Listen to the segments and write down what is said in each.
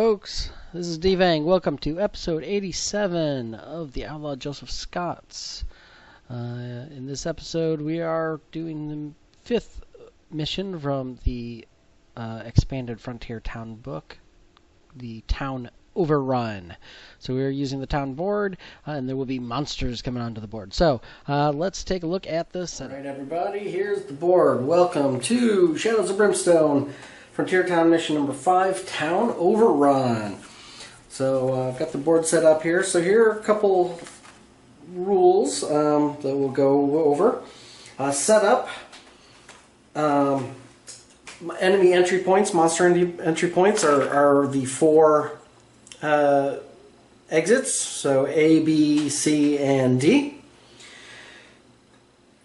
folks, this is D-Vang. Welcome to episode 87 of the Outlaw Joseph Scott's. In this episode, we are doing the fifth mission from the expanded Frontier Town book, the Town Overrun. So we are using the town board, and there will be monsters coming onto the board. So let's take a look at this. All right, everybody, here's the board. Welcome to Shadows of Brimstone, Frontier Town mission number 5, Town Overrun. So I've got the board set up here. So here are a couple rules that we'll go over. Setup, enemy entry points, monster entry points are the 4 exits, so A, B, C, and D.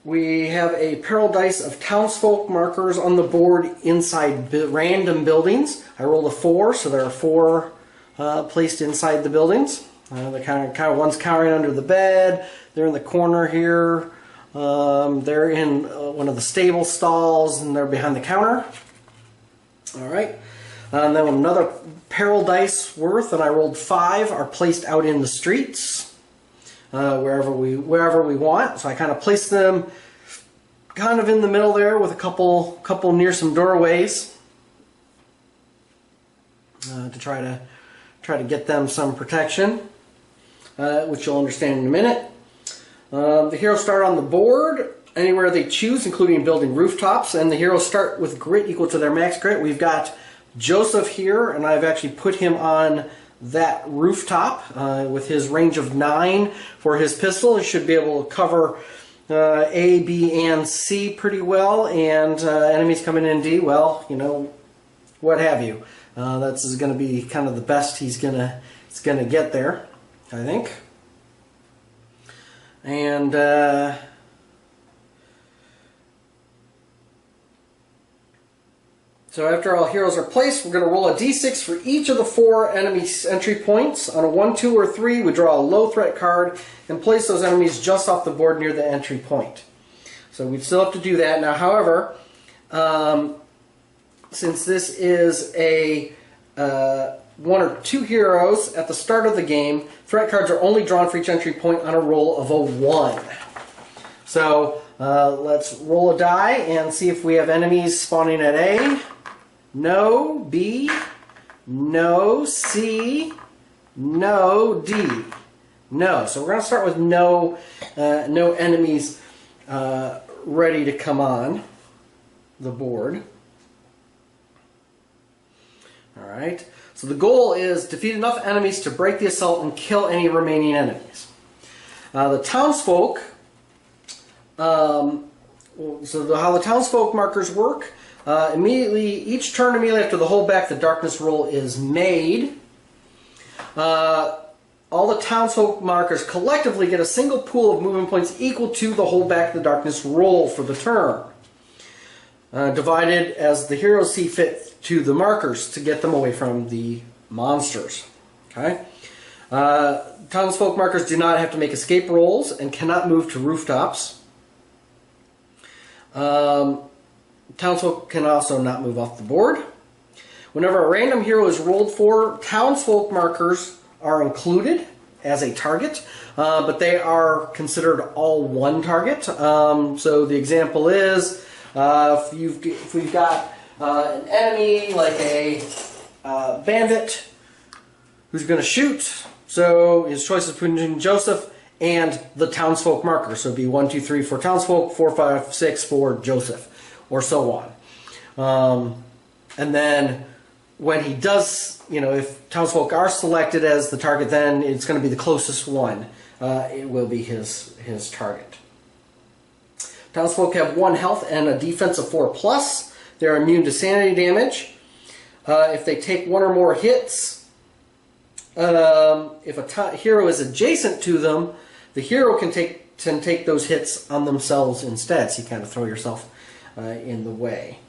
We have a peril dice of townsfolk markers on the board inside random buildings. I rolled a 4, so there are 4 placed inside the buildings. The kind of one's cowering under the bed. They're in the corner here. They're in one of the stable stalls, and they're behind the counter. All right. And then another peril dice worth, and I rolled 5, are placed out in the streets. Wherever we want. So I kind of place them kind of in the middle there with a couple near some doorways to try to get them some protection, which you'll understand in a minute. The heroes start on the board anywhere they choose, including building rooftops, and the heroes start with grit equal to their max grit. We've got Joseph here, and I've actually put him on that rooftop with his range of 9 for his pistol. He should be able to cover A, B, and C pretty well, and enemies coming in D, well, you know, what have you. That's going to be kind of the best he's gonna get there, I think. And so after all heroes are placed, we're going to roll a d6 for each of the 4 enemy entry points. On a 1, 2, or 3, we draw a low threat card and place those enemies just off the board near the entry point. So we still have to do that. Now, however, since this is a 1 or 2 heroes at the start of the game, threat cards are only drawn for each entry point on a roll of a 1. So let's roll a die and see if we have enemies spawning at A. No. B. No. C. No. D. No. So we're going to start with no enemies ready to come on the board. Alright. So the goal is defeat enough enemies to break the assault and kill any remaining enemies. The townsfolk, how the townsfolk markers work, each turn immediately after the hold back the darkness roll is made, all the townsfolk markers collectively get a single pool of movement points equal to the hold back the darkness roll for the turn, divided as the heroes see fit to the markers to get them away from the monsters. Okay. Townsfolk markers do not have to make escape rolls and cannot move to rooftops. Townsfolk can also not move off the board. Whenever a random hero is rolled for, townsfolk markers are included as a target, but they are considered all one target. So the example is, if we've got an enemy like a bandit who's going to shoot, so his choice is between Joseph and the townsfolk marker. So it'd be 1, 2, 3 for townsfolk, 4, 5, 6 for Joseph, or so on. And then when he does, you know, if townsfolk are selected as the target, then it's going to be the closest one. It will be his target. Townsfolk have 1 health and a defense of 4+. They're immune to sanity damage. If they take 1 or more hits, if a hero is adjacent to them, the hero can take those hits on themselves instead. So you kind of throw yourself in the way.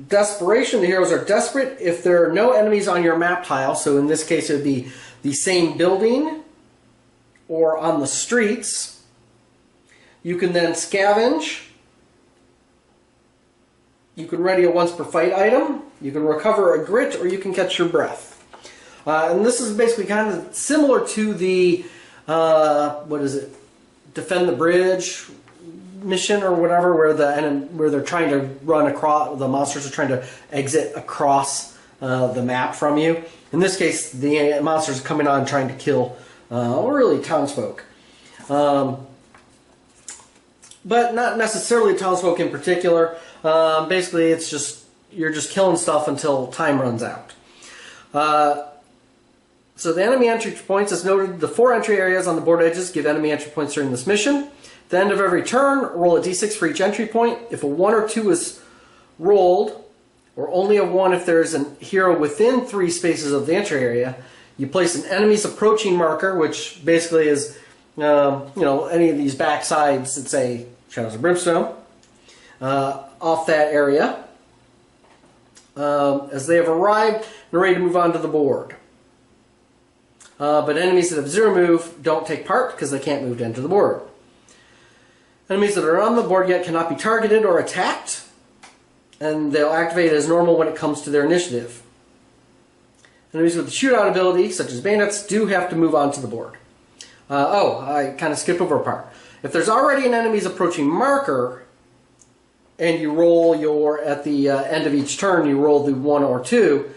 Desperation, the heroes are desperate if there are no enemies on your map tile. So in this case it would be the same building or on the streets. You can then scavenge You can ready a once per fight item, you can recover a grit, or you can catch your breath. And this is basically kind of similar to the, defend the bridge mission or whatever, where they're trying to run across, the monsters are trying to exit across the map from you. In this case, the monsters are coming on trying to kill, really, townsfolk. But not necessarily townsfolk in particular. Basically, it's just, you're just killing stuff until time runs out. So the enemy entry points, as noted, the 4 entry areas on the board edges give enemy entry points during this mission. At the end of every turn, roll a d6 for each entry point. If a 1 or 2 is rolled, or only a 1 if there is a hero within 3 spaces of the entry area, you place an enemy's approaching marker, which basically is, any of these backsides that say Shadows of Brimstone, off that area, as they have arrived and are ready to move on to the board. But enemies that have 0 move don't take part because they can't move to enter the board. Enemies that are on the board yet cannot be targeted or attacked, and they'll activate as normal when it comes to their initiative. Enemies with the shootout ability, such as bandits, do have to move on to the board. I kind of skipped over a part. If there's already an enemy's approaching marker, and you roll at the end of each turn, you roll the 1 or 2,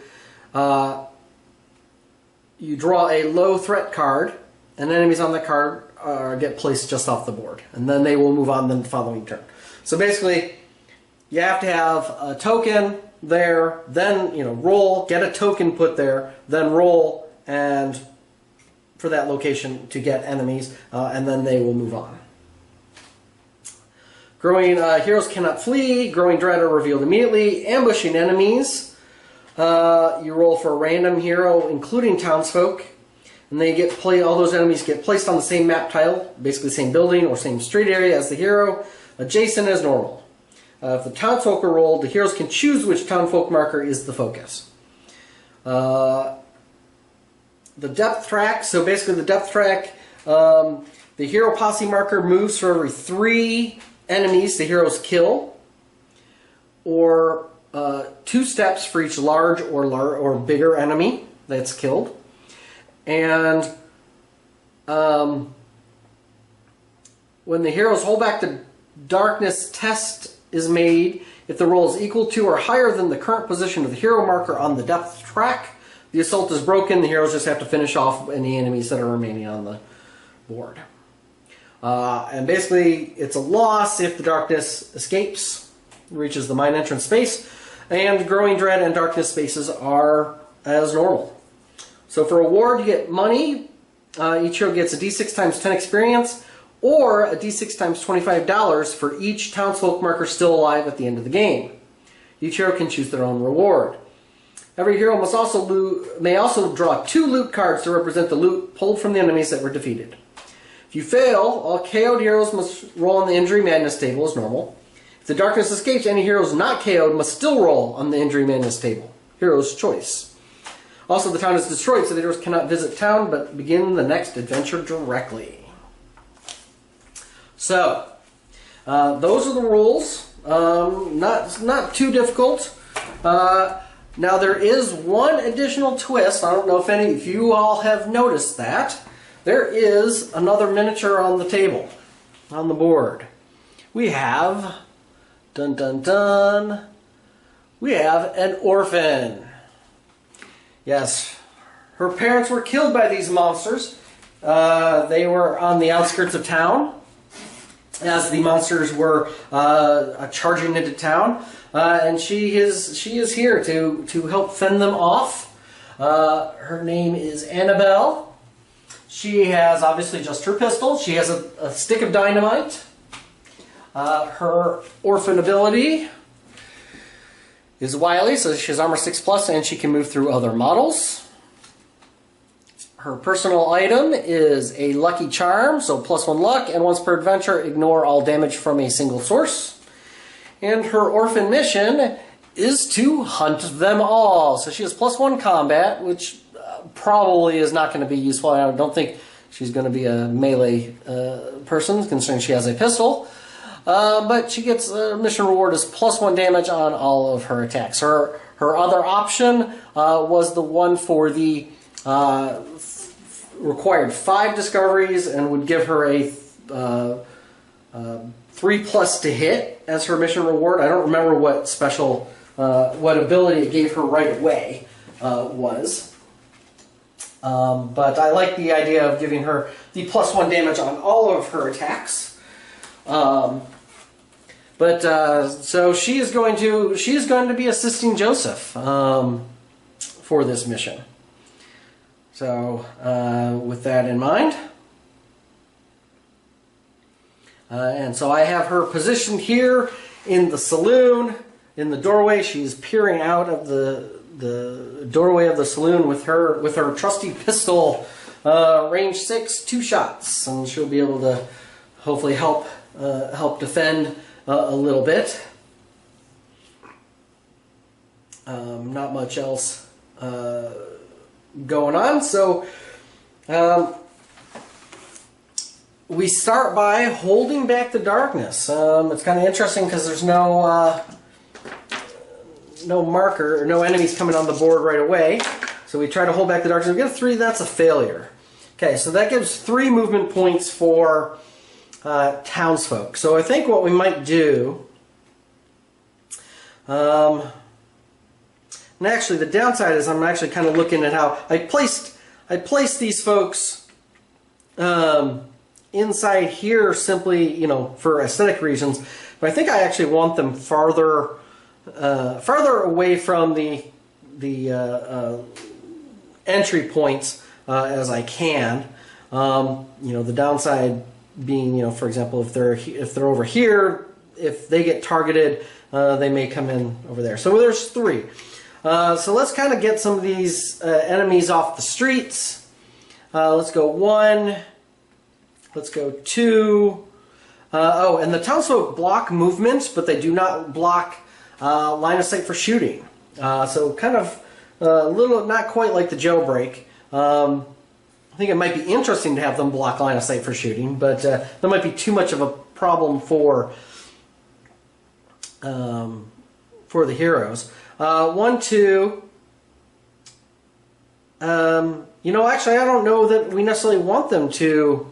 you draw a low threat card, and enemies on that card get placed just off the board. And then they will move on the following turn. So basically, you have to have a token there, then roll, get a token put there, then roll, and for that location to get enemies, and then they will move on. Growing heroes cannot flee, growing dread are revealed immediately, ambushing enemies. You roll for a random hero, including townsfolk, and all those enemies get placed on the same map tile, basically the same building or same street area as the hero, adjacent as normal. If the townsfolk are rolled, the heroes can choose which townfolk marker is the focus. The depth track, so basically the depth track, the hero posse marker moves for every 3 enemies the heroes kill, or 2 steps for each large or bigger enemy that's killed. And when the heroes hold back, the darkness test is made. If the roll is equal to or higher than the current position of the hero marker on the depth track, the assault is broken. The heroes just have to finish off any enemies that are remaining on the board. And basically, it's a loss if the darkness escapes, reaches the mine entrance space, and growing dread and darkness spaces are as normal. So for reward, you get money. Each hero gets a d6 times 10 experience, or a d6 times $25 for each townsfolk marker still alive at the end of the game. Each hero can choose their own reward. Every hero may also draw 2 loot cards to represent the loot pulled from the enemies that were defeated. If you fail, all KO'd heroes must roll on the injury madness table as normal. If the darkness escapes, any heroes not KO'd must still roll on the injury madness table. Hero's choice. Also, the town is destroyed, so the heroes cannot visit town, but begin the next adventure directly. So, those are the rules. Not too difficult. Now, there is one additional twist. I don't know if you all have noticed that. There is another miniature on the table, on the board. We have, dun dun dun, we have an orphan. Yes, her parents were killed by these monsters. They were on the outskirts of town as the monsters were charging into town, and she is here to help fend them off. Her name is Annabelle. She has obviously just her pistol. She has a stick of dynamite. Her orphan ability is wily, so she has armor 6+, and she can move through other models. Her personal item is a lucky charm, so +1 luck, and once per adventure, ignore all damage from a single source. And her orphan mission is to hunt them all. So she has +1 combat, which probably is not going to be useful. I don't think she's going to be a melee person, considering she has a pistol. but she gets mission reward is +1 damage on all of her attacks. Her other option was the one for the required 5 discoveries and would give her a 3+ to hit as her mission reward. I don't remember what special, what ability it gave her right away was. But I like the idea of giving her the +1 damage on all of her attacks. So she is going to be assisting Joseph for this mission. So with that in mind, and so I have her positioned here in the saloon, in the doorway. She's peering out of the doorway of the saloon with her trusty pistol, range 6, 2 shots, and she'll be able to hopefully help defend a little bit. Not much else going on, so we start by holding back the darkness. It's kind of interesting because there's no marker or no enemies coming on the board right away. So we try to hold back the darkness. We get a 3, that's a failure. Okay, so that gives 3 movement points for townsfolk. So I think what we might do, and actually the downside is I'm actually kind of looking at how I placed these folks inside here simply, you know, for aesthetic reasons. But I think I actually want them farther away from the entry points as I can. You know, the downside being, you know, for example, if they're over here, if they get targeted, they may come in over there. So there's 3. So let's kind of get some of these enemies off the streets. Let's go 1. Let's go 2. Oh, and the townsfolk block movements, but they do not block line of sight for shooting. So kind of a little, not quite like the jailbreak. I think it might be interesting to have them block line of sight for shooting, but that might be too much of a problem for the heroes. 1, 2. You know, actually, I don't know that we necessarily want them to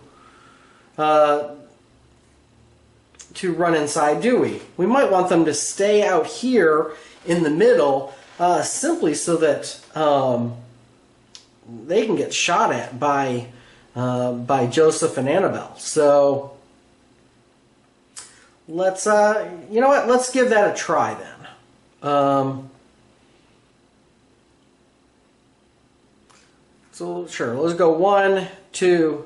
run inside, do we? We might want them to stay out here in the middle, simply so that they can get shot at by Joseph and Annabelle. So let's you know what? Let's give that a try then. So sure, let's go 1, 2,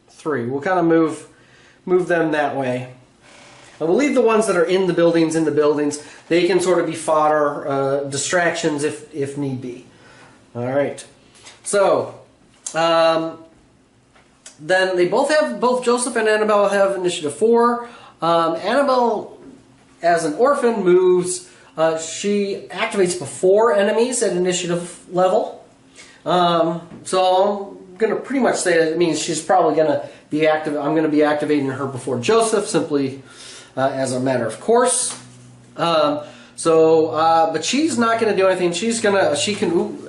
3. We'll kind of move them that way. And we'll leave the ones that are in the buildings. They can sort of be fodder, distractions if need be. All right. So then they both Joseph and Annabelle have initiative 4. Annabelle, as an orphan, moves. She activates before enemies at initiative level. So I'm going to pretty much say that it means she's probably going to be active. I'm going to be activating her before Joseph, simply as a matter of course. But she's not going to do anything.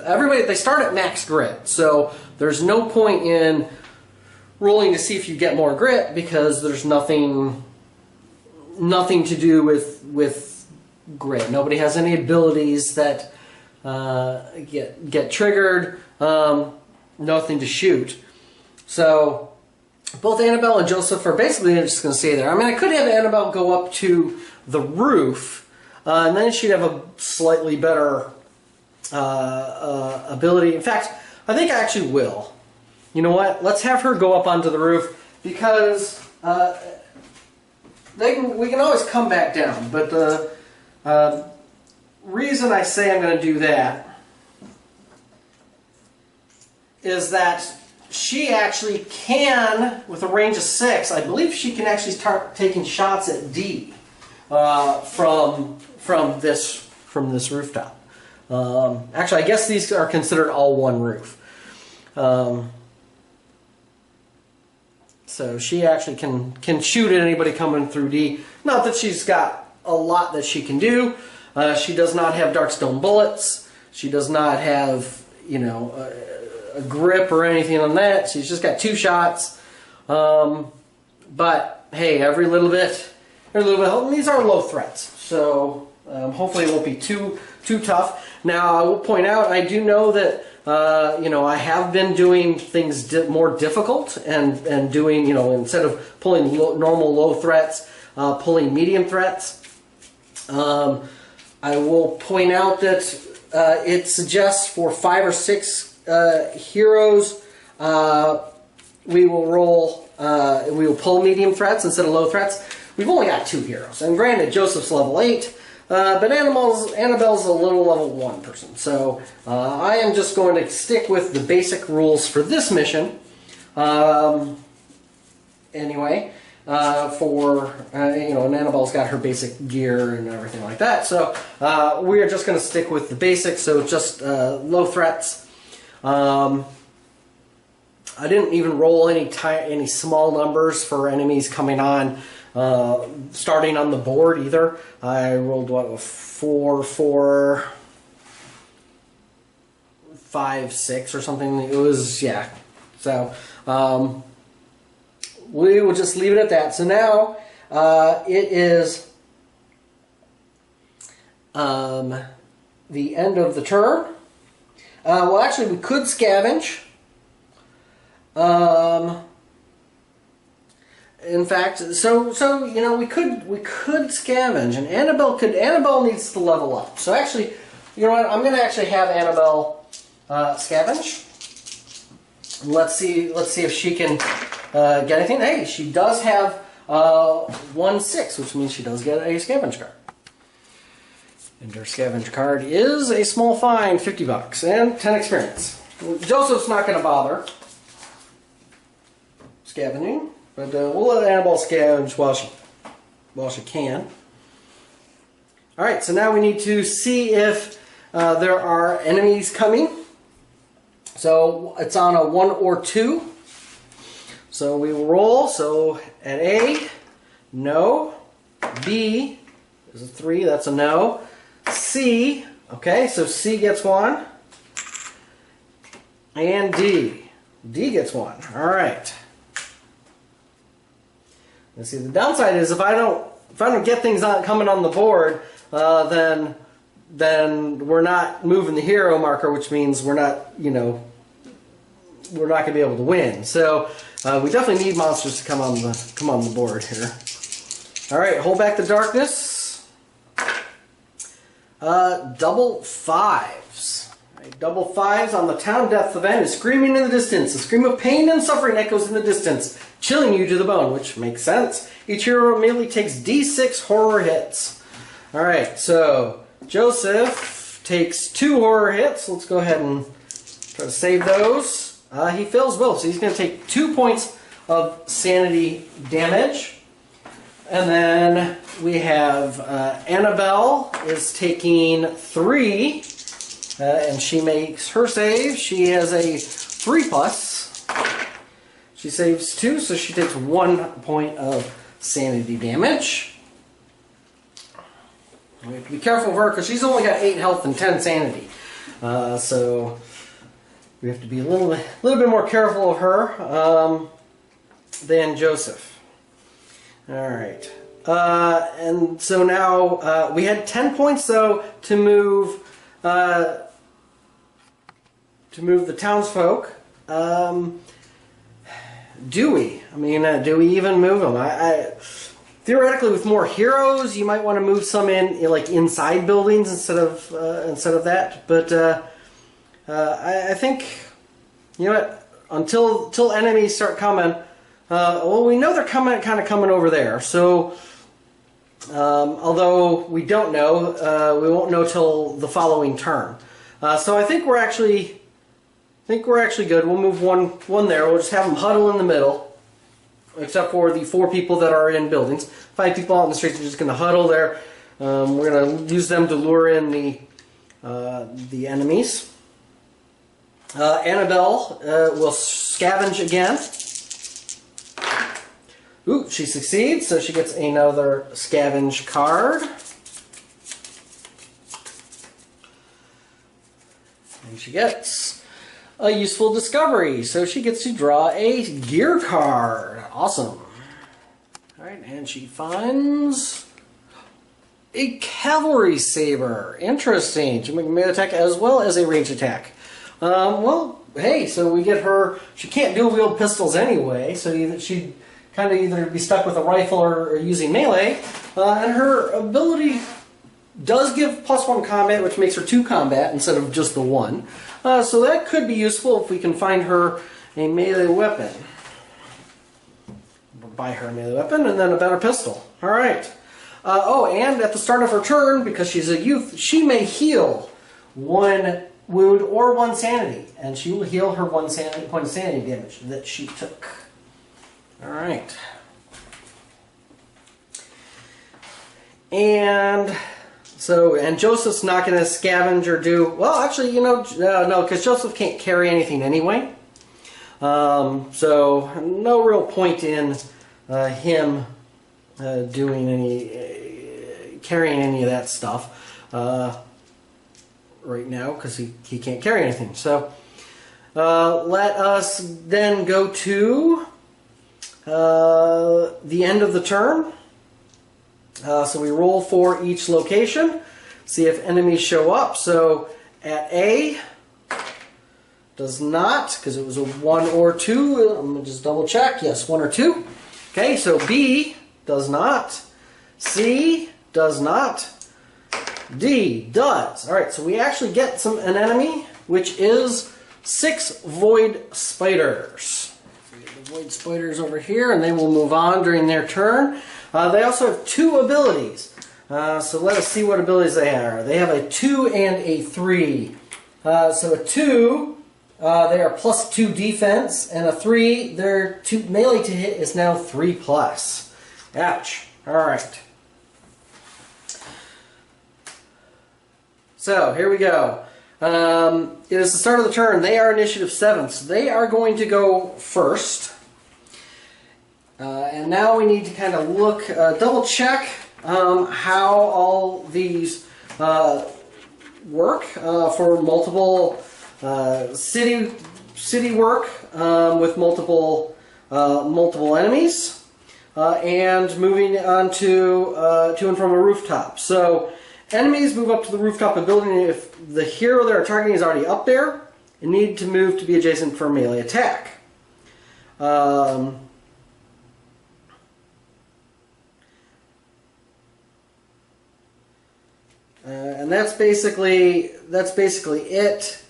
Everybody, they start at max grit, so there's no point in rolling to see if you get more grit because there's nothing to do with grit. Nobody has any abilities that get triggered. Nothing to shoot. So both Annabelle and Joseph are basically just going to stay there. I mean, I could have Annabelle go up to the roof, and then she'd have a slightly better ability. In fact, I think I actually will. You know what? Let's have her go up onto the roof because we can always come back down. But the reason I say I'm going to do that is that she actually can, with a range of 6, I believe she can actually start taking shots at D from this rooftop. Actually, I guess these are considered all one roof. So she actually can shoot at anybody coming through D. Not that she's got a lot that she can do. She does not have Darkstone bullets. She does not have, you know, a grip or anything on that. She's just got 2 shots. But hey, every little bit help. These are low threats, so hopefully it won't be too tough. Now I will point out, I do know that you know, I have been doing things more difficult and doing, you know, instead of pulling normal low threats, pulling medium threats. I will point out that it suggests for 5 or 6 heroes, we will pull medium threats instead of low threats. We've only got 2 heroes, and granted, Joseph's level 8, but Annabelle's a little level 1 person. So I am just going to stick with the basic rules for this mission. Anyway, you know, and Annabelle's got her basic gear and everything like that. So we are just going to stick with the basics. So just low threats. I didn't even roll any small numbers for enemies coming on, starting on the board either. I rolled what, a 4, 4, 5, 6 or something. It was, yeah. So we will just leave it at that. So now it is the end of the turn. Well, actually, we could scavenge. In fact, so you know, we could scavenge, and Annabelle needs to level up. So actually, you know what? I'm going to actually have Annabelle scavenge. Let's see if she can get anything. Hey, she does have 1/6, which means she does get a scavenge card. And her scavenge card is a small find, $50 and 10 experience. Joseph's not going to bother scavenging, but we'll let Annabelle scavenge while she can. All right, so now we need to see if there are enemies coming. So it's on a 1 or 2. So we will roll. So at A, no. B is a 3. That's a no. C, okay, so C gets 1. And D. D gets 1. All right. And see, the downside is if I don't get things coming on the board, then we're not moving the hero marker, which means we're not, you know, we're not going to be able to win. So we definitely need monsters to come on the board here. All right, hold back the darkness. Double 5s. Right, double 5s on the town death event is screaming in the distance. A scream of pain and suffering echoes in the distance, chilling you to the bone, which makes sense. Each hero immediately takes D6 horror hits. All right, so Joseph takes 2 horror hits. Let's go ahead and try to save those. He fails both, so he's going to take 2 points of sanity damage. And then we have Annabelle is taking 3, and she makes her save. She has a 3+. She saves 2, so she takes 1 point of sanity damage. We have to be careful of her because she's only got 8 health and 10 sanity. So we have to be a little bit more careful of her than Joseph. All right. And so now we had 10 points though to move the townsfolk. Do we? I mean, do we even move them? Theoretically, with more heroes, you might want to move some in like inside buildings instead of that. But I think, you know what? Until enemies start coming, well, we know they're kind of coming over there. So, although we don't know, we won't know till the following turn. So I think we're actually good. We'll move one there. We'll just have them huddle in the middle, except for the 4 people that are in buildings. 5 people out in the streets are just going to huddle there. We're going to use them to lure in the enemies. Annabelle will scavenge again. Ooh, she succeeds, so she gets another scavenge card. And she gets a useful discovery, so she gets to draw a gear card. Awesome. Alright, and she finds a cavalry saber. Interesting. She make a melee attack as well as a range attack. Well, hey, so we get her. She can't dual wield pistols anyway, so she'd kind of either be stuck with a rifle or using melee. And her ability does give +1 combat, which makes her 2 combat instead of just the 1. So that could be useful if we can find her a melee weapon. We'll buy her a melee weapon and then a better pistol. Alright. Oh, and at the start of her turn, because she's a youth, she may heal 1 wound or 1 sanity. And she will heal her 1 point of sanity damage that she took. Alright. And Joseph's not going to scavenge or do... Well, actually, no, because Joseph can't carry anything anyway. So, no real point in him doing carrying any of that stuff right now, because he can't carry anything. So, let us then go to the end of the turn. So we roll for each location, see if enemies show up. So at A, does not, because it was a 1 or 2. I'm going to just double check. Yes, 1 or 2. Okay, so B does not. C does not. D does. Alright, so we actually get an enemy, which is 6 void spiders. So we get the void spiders over here, and they will move on during their turn. They also have 2 abilities. So let us see what abilities they are. They have a 2 and a 3. So a 2, they are +2 defense, and a 3, their melee to hit is now 3+. Ouch. Alright. So, here we go. It is the start of the turn. They are initiative 7, so they are going to go first. And now we need to kind of look, double check how all these work for multiple city work with multiple enemies, and moving on to and from a rooftop. So enemies move up to the rooftop of a building if the hero they're targeting is already up there and need to move to be adjacent for a melee attack. And that's basically it.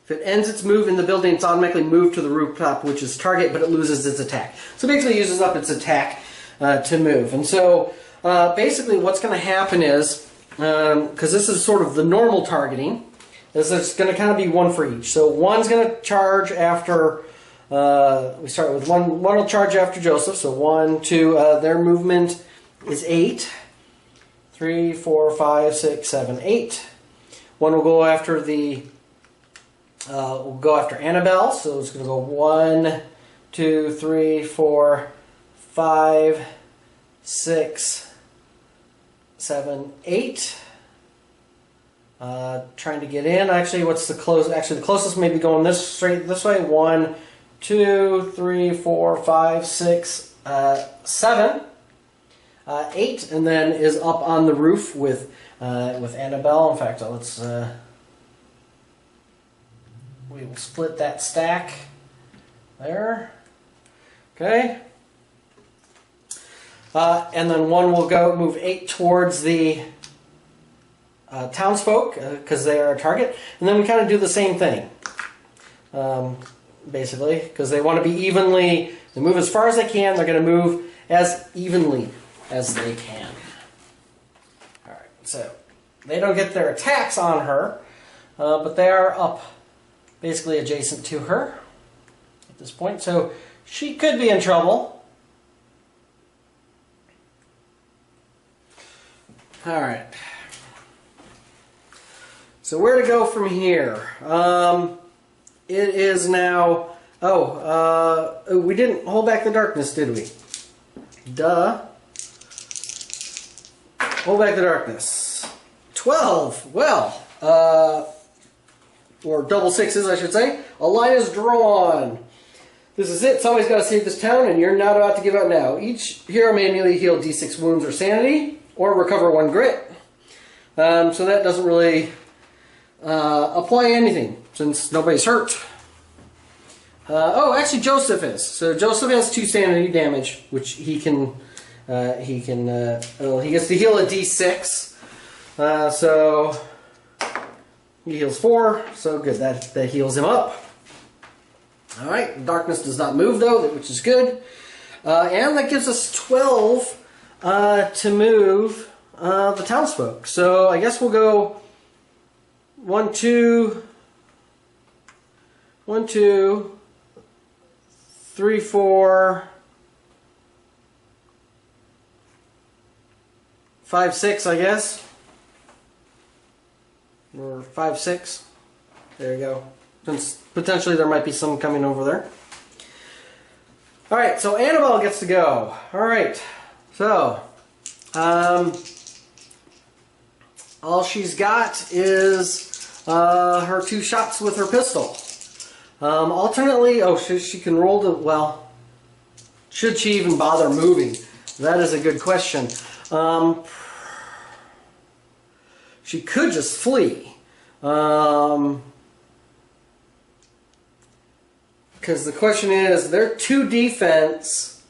If it ends its move in the building, it's automatically moved to the rooftop, which is target, but it loses its attack. So basically, it uses up its attack to move. And so basically, what's going to happen is, because this is sort of the normal targeting, is it's going to kind of be 1 for each. So 1's going to charge after. We start with 1 will charge after Joseph, so 1, 2, their movement is 8. 3, 4, 5, 6, 7, 8. 1 will go after Annabelle, so it's going to go 1, 2, 3, 4, 5, 6, 7, 8. Trying to get in. Actually, what's the closest? Actually, the closest may be going straight this way. 1, 2, 3, 4, 5, 6, 7, 8, and then is up on the roof with Annabelle. In fact, let's we will split that stack there. Okay, and then 1 will move 8 towards the townsfolk because they are a target, and then we kind of do the same thing. Basically, because they want to be evenly, they move as far as they can, they're going to move as evenly as they can. Alright, so they don't get their attacks on her, but they are up basically adjacent to her at this point, so she could be in trouble. Alright. So where to go from here? it is now... Oh, we didn't hold back the darkness, did we? Duh. Hold back the darkness. 12. Well, or double sixes, I should say. A line is drawn. This is it. Somebody's got to save this town, and you're not about to give up now. Each hero may immediately heal D6 wounds or sanity, or recover 1 grit. So that doesn't really apply anything, since nobody's hurt. Oh, actually, Joseph is. So Joseph has 2 sanity damage, which he can. Well, he gets to heal a D6. So he heals 4. So good. That heals him up. All right. Darkness does not move though, which is good. And that gives us 12 to move the townsfolk. So I guess we'll go 1, 2, 3, 4, 5, 6, I guess. Or 5, 6. There you go. Since potentially there might be some coming over there. Alright, so Annabelle gets to go. Alright, so all she's got is her 2 shots with her pistol. Alternately, she can roll to, well, should she even bother moving? That is a good question. She could just flee. Because the question is, they're 2 defense.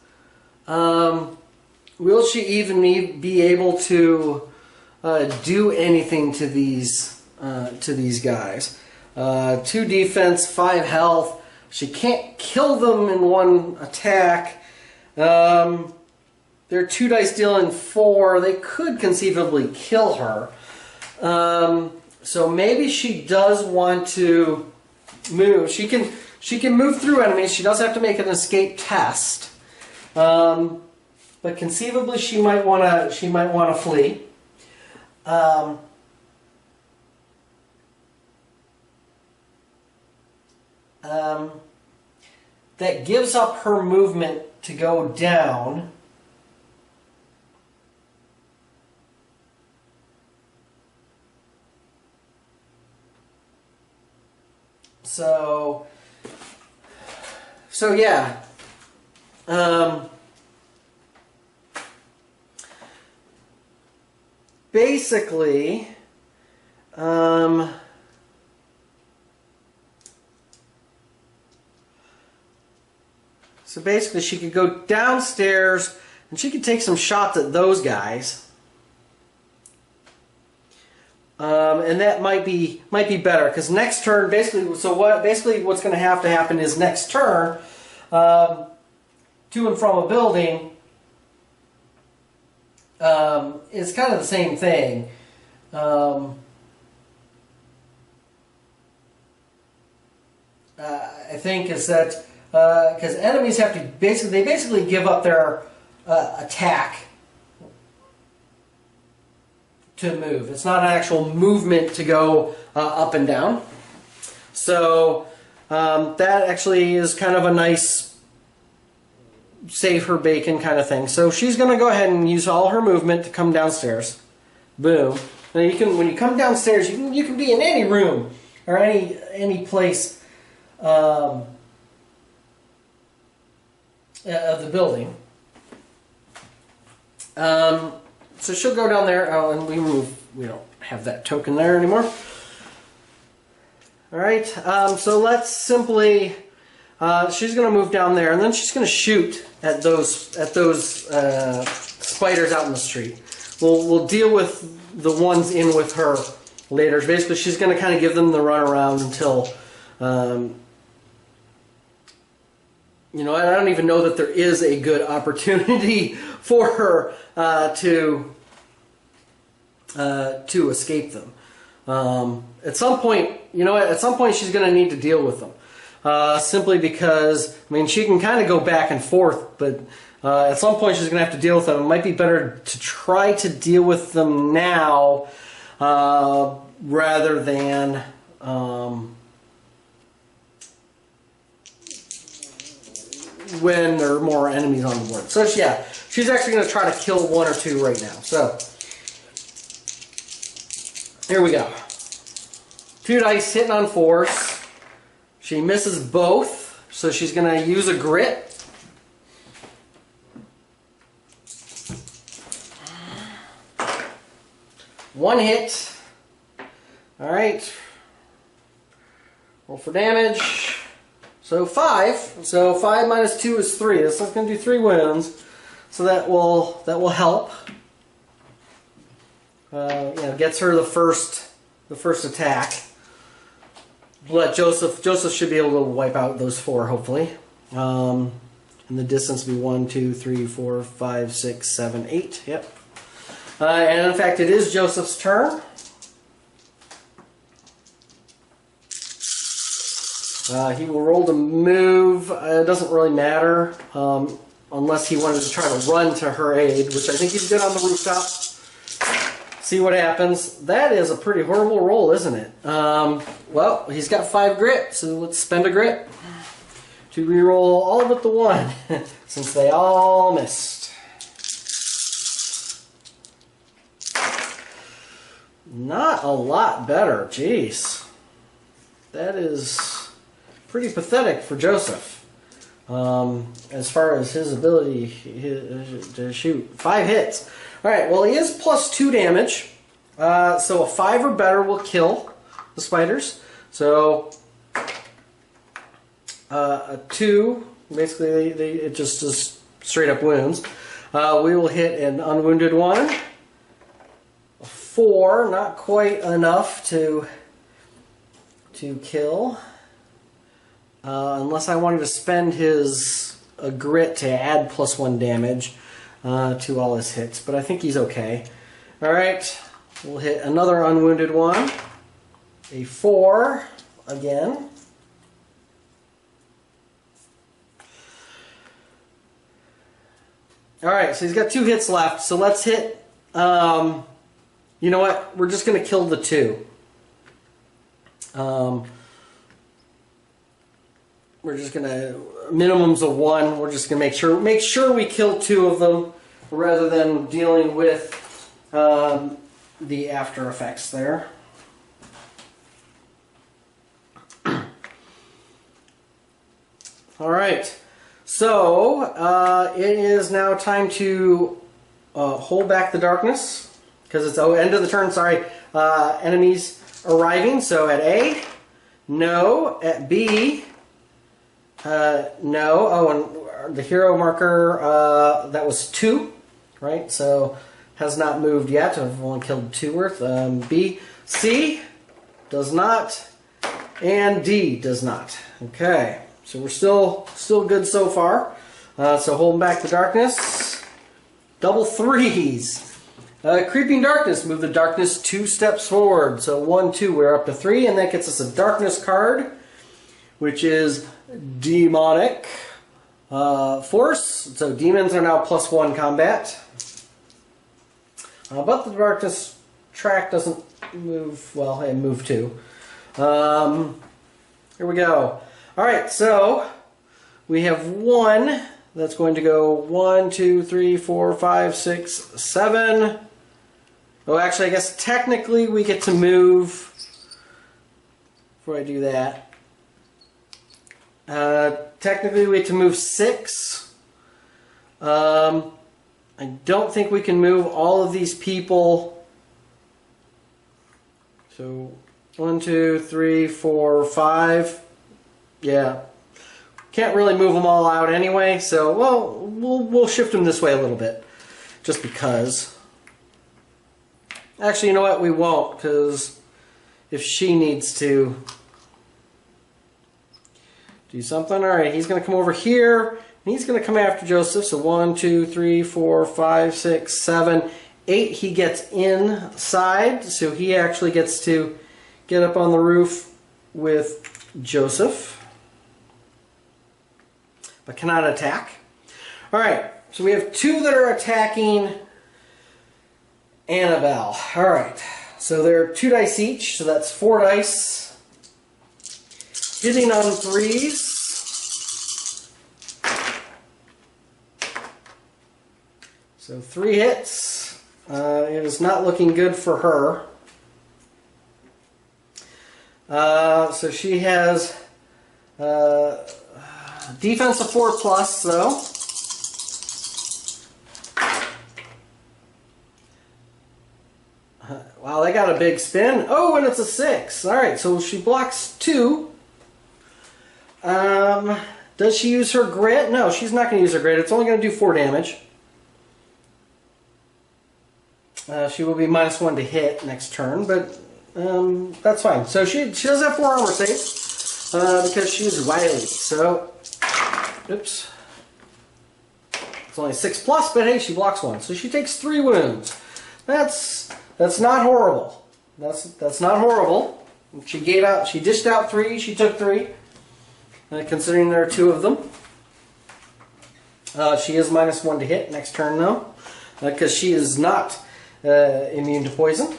Will she even be able to do anything to these guys? 2 defense, 5 health. She can't kill them in 1 attack. They're 2 dice dealing 4. They could conceivably kill her. So maybe she does want to move. She can move through enemies. She does have to make an escape test. But conceivably she might want to flee. That gives up her movement to go down. So yeah. Basically, so basically she could go downstairs and she could take some shots at those guys. And that might be better, because next turn, basically what's going to happen is next turn, to and from a building, is kind of the same thing. I think is that because enemies have to basically give up their attack to move. It's not an actual movement to go up and down. So that actually is kind of a nice save her bacon kind of thing. So she's going to go ahead and use all her movement to come downstairs. Boom. Now when you come downstairs, you can be in any room or any place of the building. So she'll go down there, and we don't have that token there anymore. Alright, so let's simply, she's going to move down there, and then she's going to shoot at those spiders out in the street. We'll deal with the ones in with her later. Basically, she's going to kind of give them the runaround until, I don't even know that there is a good opportunity for her to escape them. At some point, at some point she's going to need to deal with them. Simply because, she can kind of go back and forth, but at some point she's going to have to deal with them. It might be better to try to deal with them now rather than when there are more enemies on the board. So yeah, she's actually going to try to kill 1 or 2 right now. So here we go. 2 dice hitting on 4s. She misses both, so she's going to use a grit. One hit. All right. Roll for damage. So 5. So 5 minus 2 is 3. This is going to do 3 wounds. So that will help. Gets her the first attack. Let Joseph should be able to wipe out those 4, hopefully. And the distance will be 1, 2, 3, 4, 5, 6, 7, 8. Yep. And in fact, it is Joseph's turn. He will roll to move. It doesn't really matter unless he wanted to try to run to her aid, which I think he's good on the rooftop. See what happens. That is a pretty horrible roll, isn't it? Well, he's got 5 grit, so let's spend a grit to reroll all but the 1, since they all missed. Not a lot better. Jeez. That is pretty pathetic for Joseph. As far as his ability to shoot. 5 hits. Alright, well he is plus 2 damage. So a 5 or better will kill the spiders. So a 2, basically it just is straight up wounds. We will hit an unwounded 1. 4, not quite enough to kill. Unless I wanted to spend a grit to add plus 1 damage to all his hits. But I think he's okay. Alright, we'll hit another unwounded 1. A 4 again. Alright, so he's got 2 hits left. So let's hit... you know what? We're just going to kill the 2. We're just going to... Minimums of 1. We're just going to make sure we kill 2 of them rather than dealing with the after effects there. Alright. So, it is now time to hold back the darkness. Because it's end of the turn, sorry. Enemies arriving. So at A, no. At B, no. Oh, and the hero marker, that was 2, right? So has not moved yet. I've only killed 2 worth. B, C does not, and D does not. Okay, so we're still good so far. So holding back the darkness. Double 3s. Creeping darkness, move the darkness 2 steps forward. So 1, 2, we're up to 3, and that gets us a darkness card, which is demonic force. So demons are now plus 1 combat. But the darkness track doesn't move, well, it moved 2. Here we go. Alright, so we have 1 that's going to go 1, 2, 3, 4, 5, 6, 7. Oh, actually, I guess technically we get to move before I do that. Technically we get to move 6. I don't think we can move all of these people. So 1, 2, 3, 4, 5. Yeah. Can't really move them all out anyway, so well, we'll shift them this way a little bit, just because. Actually, you know what? We won't, because if she needs to do something, all right, he's going to come over here, and he's going to come after Joseph. So 1, 2, 3, 4, 5, 6, 7, 8. He gets inside, so he actually gets to get up on the roof with Joseph, but cannot attack. Alright, so we have 2 that are attacking Annabelle. Alright, so they're 2 dice each, so that's 4 dice. Hitting on 3s. So 3 hits. It is not looking good for her. So she has defense of 4+, though. Wow, they got a big spin. Oh, and it's a 6. All right, so she blocks 2. Does she use her grit? No, she's not going to use her grit. It's only going to do 4 damage. She will be -1 to hit next turn, but that's fine. So she does have 4 armor saves because she is wily. So, oops. It's only 6+, but hey, she blocks 1. So she takes 3 wounds. That's not horrible. That's not horrible. She dished out 3. She took 3. Considering there are 2 of them. She is -1 to hit next turn though, because she is not immune to poison.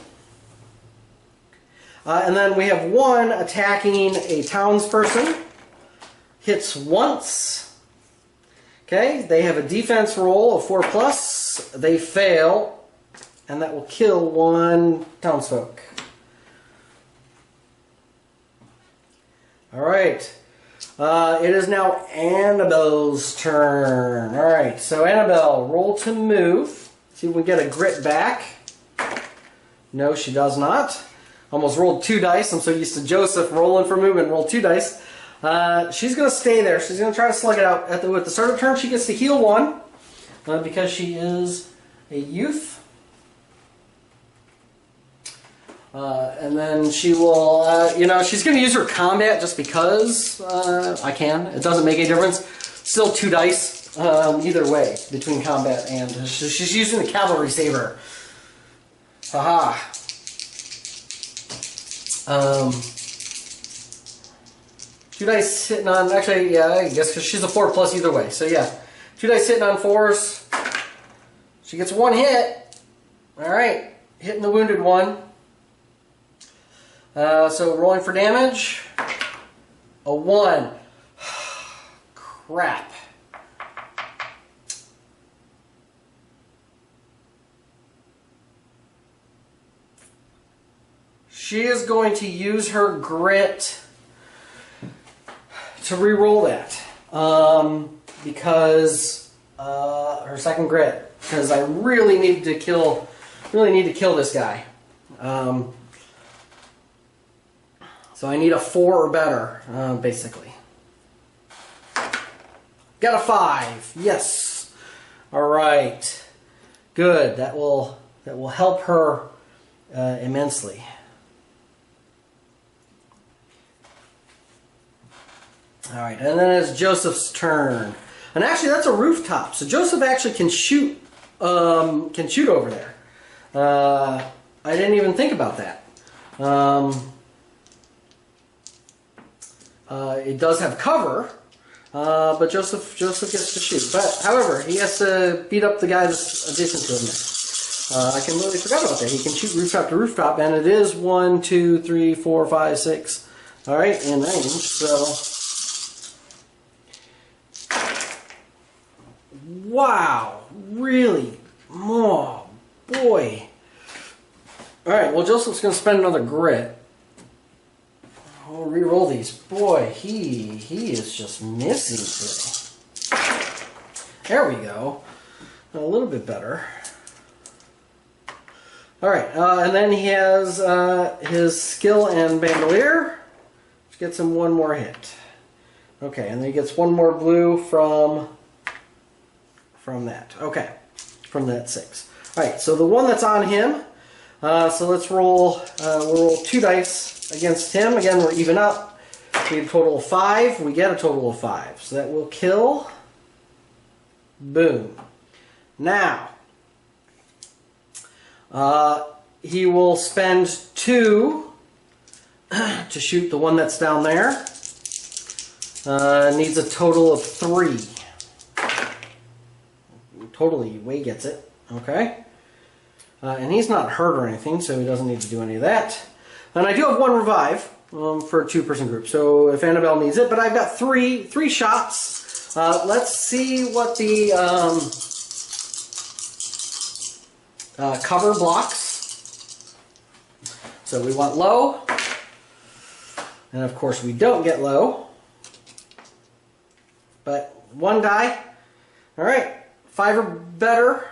And then we have 1 attacking a townsperson. Hits once. Okay, they have a defense roll of 4+. They fail. And that will kill 1 townsfolk. Alright. It is now Annabelle's turn. Alright, so Annabelle, roll to move. See if we get a grit back. No, she does not. Almost rolled 2 dice. I'm so used to Joseph rolling for movement. Roll 2 dice. She's going to stay there. She's going to try to slug it out. At the start of the turn, she gets to heal 1. Because she is a youth. And then she will, she's going to use her combat just because I can. It doesn't make any difference. Still 2 dice either way between combat and she's using the cavalry saber. Haha. 2 dice hitting on, actually, yeah, I guess because she's a 4+ either way. So yeah, 2 dice hitting on 4s. She gets 1 hit. All right, hitting the wounded one. So rolling for damage, a 1. Crap. She is going to use her grit to re-roll that because her second grit, because I really need to kill this guy. So I need a 4 or better, basically. Got a 5. Yes. All right. Good. That will help her immensely. All right, and then it's Joseph's turn, and actually that's a rooftop. So Joseph actually can shoot over there. I didn't even think about that. It does have cover, but Joseph gets to shoot. But however, he has to beat up the guy that's adjacent to him. I completely forgot about that. He can shoot rooftop to rooftop, and it is 1, 2, 3, 4, 5, 6. All right, in range. So. Wow, really? Oh, boy. Alright, well, Joseph's going to spend another grit. We'll re-roll these. Boy, he is just missing today. There we go. A little bit better. Alright, and then he has his skill and bandolier, which gets him 1 more hit. Okay, and then he gets 1 more blue from that. Okay, from that 6. Alright, so the one that's on him, so let's roll, we'll roll 2 dice against him. Again, we're even up. We have a total of 5. We get a total of 5. So that will kill. Boom. Now, he will spend 2 to shoot the one that's down there. Needs a total of 3. Totally way gets it. Okay. And he's not hurt or anything, so he doesn't need to do any of that. And I do have 1 revive for a 2-person group, so if Annabelle needs it. But I've got 3 shots. Let's see what the cover blocks. So we want low. And of course we don't get low. But 1 die. Alright, 5 or better.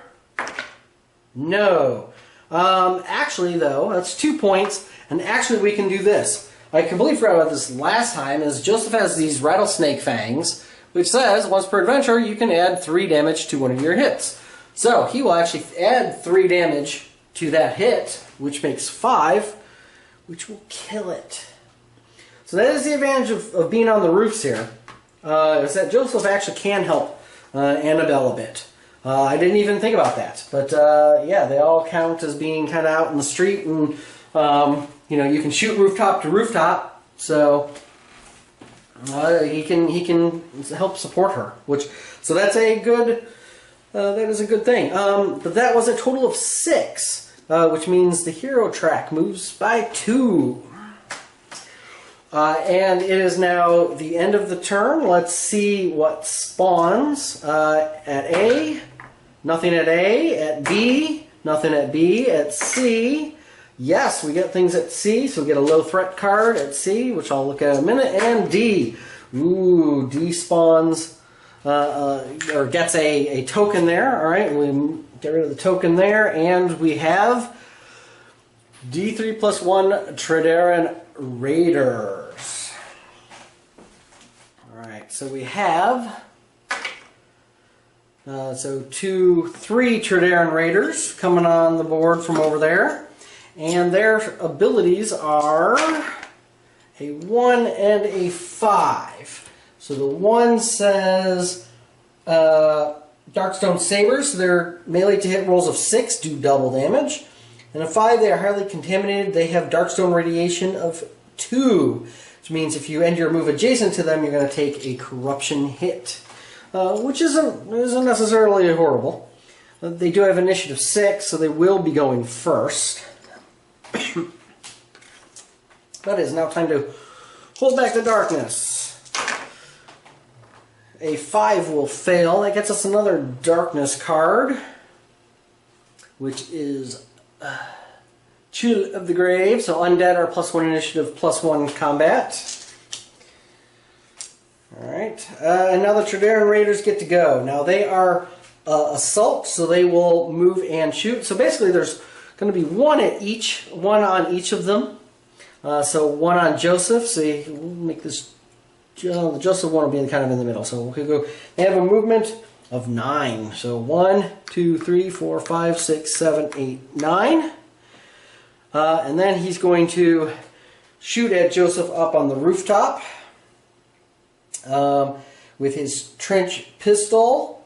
No. Actually though, that's 2 points. And actually we can do this. I completely forgot about this last time, is Joseph has these rattlesnake fangs, which says once per adventure you can add 3 damage to one of your hits. So he will actually add 3 damage to that hit, which makes 5, which will kill it. So that is the advantage of being on the roofs here, is that Joseph actually can help Annabelle a bit. I didn't even think about that, but yeah, they all count as being kind of out in the street, and you know, you can shoot rooftop to rooftop, so he can help support her, so that's a good that is a good thing. But that was a total of 6, which means the hero track moves by 2. And it is now the end of the turn. Let's see what spawns at A. Nothing at A. At B. Nothing at B. At C. Yes, we get things at C, so we get a low threat card at C, which I'll look at in a minute. And D. Ooh, D spawns, or gets a token there. All right, we get rid of the token there, and we have D3 plus 1 Tredaran Raiders. Alright, so we have 3 Tredaran Raiders coming on the board from over there. And their abilities are a 1 and a 5. So the 1 says Darkstone Sabers, so their melee to hit rolls of 6 do double damage. And a 5, they are highly contaminated. They have Darkstone Radiation of 2, which means if you end your move adjacent to them, you're going to take a corruption hit, which isn't necessarily horrible. They do have initiative 6, so they will be going first. But it is now time to hold back the darkness. A 5 will fail. That gets us another darkness card, which is Chill of the Grave. So undead are +1 initiative, +1 combat. Alright, and now the Tredaran Raiders get to go. Now they are assault, so they will move and shoot. So basically there's going to be 1 on each of them. So 1 on Joseph, so we'll make this, the Joseph one will be kind of in the middle. So we'll go, they have a movement of 9. So 1, 2, 3, 4, 5, 6, 7, 8, 9. And then he's going to shoot at Joseph up on the rooftop with his trench pistol.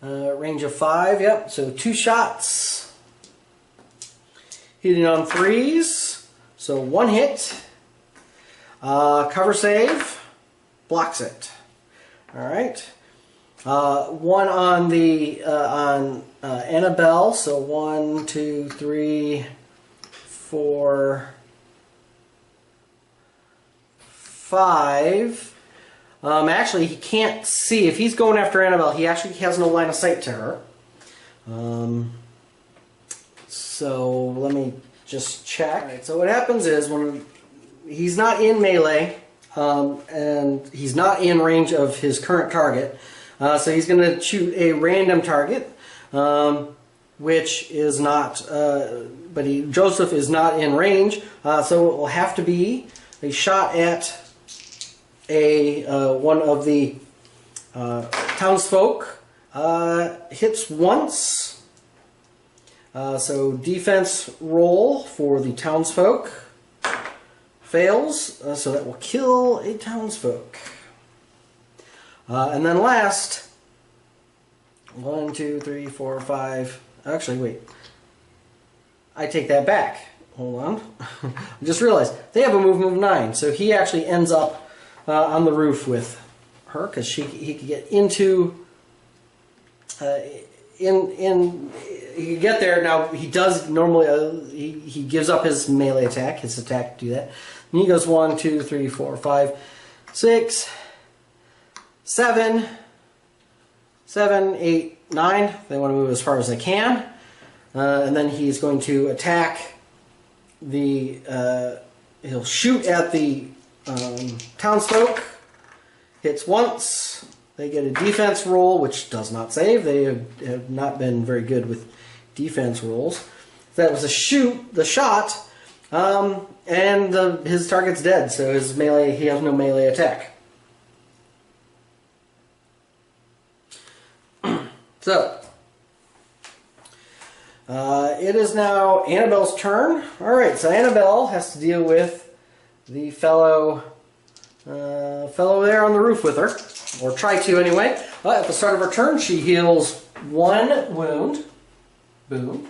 Range of 5, yep. So 2 shots. Hitting on 3s. So 1 hit. Cover save. Blocks it. Alright. 1 on the Annabelle. So 1, 2, 3, 4, 5. Actually, he can't see. If he's going after Annabelle, he actually has no line of sight to her. So let me just check. All right, so what happens is when he's not in melee, and he's not in range of his current target, so he's going to shoot a random target, which is not, but Joseph is not in range, so it will have to be a shot at one of the townsfolk. Hits once. So defense roll for the townsfolk fails, so that will kill a townsfolk. And then last, 1, 2, 3, 4, 5. Actually, wait. I take that back. Hold on. I just realized they have a movement of 9, so he actually ends up on the roof with her because he could get into he could get there. Now he does normally he gives up his melee attack, his attack to do that. And he goes 1, 2, 3, 4, 5, 6, 7, 7, 8, 9. They want to move as far as they can. and then he's going to attack the, he'll shoot at the townsfolk, hits once, they get a defense roll, which does not save. They have not been very good with defense rolls. That was the shot, and his target's dead, so his melee, he has no melee attack. So, it is now Annabelle's turn. Alright, so Annabelle has to deal with the fellow there on the roof with her, or try to anyway. At the start of her turn, she heals 1 wound. Boom.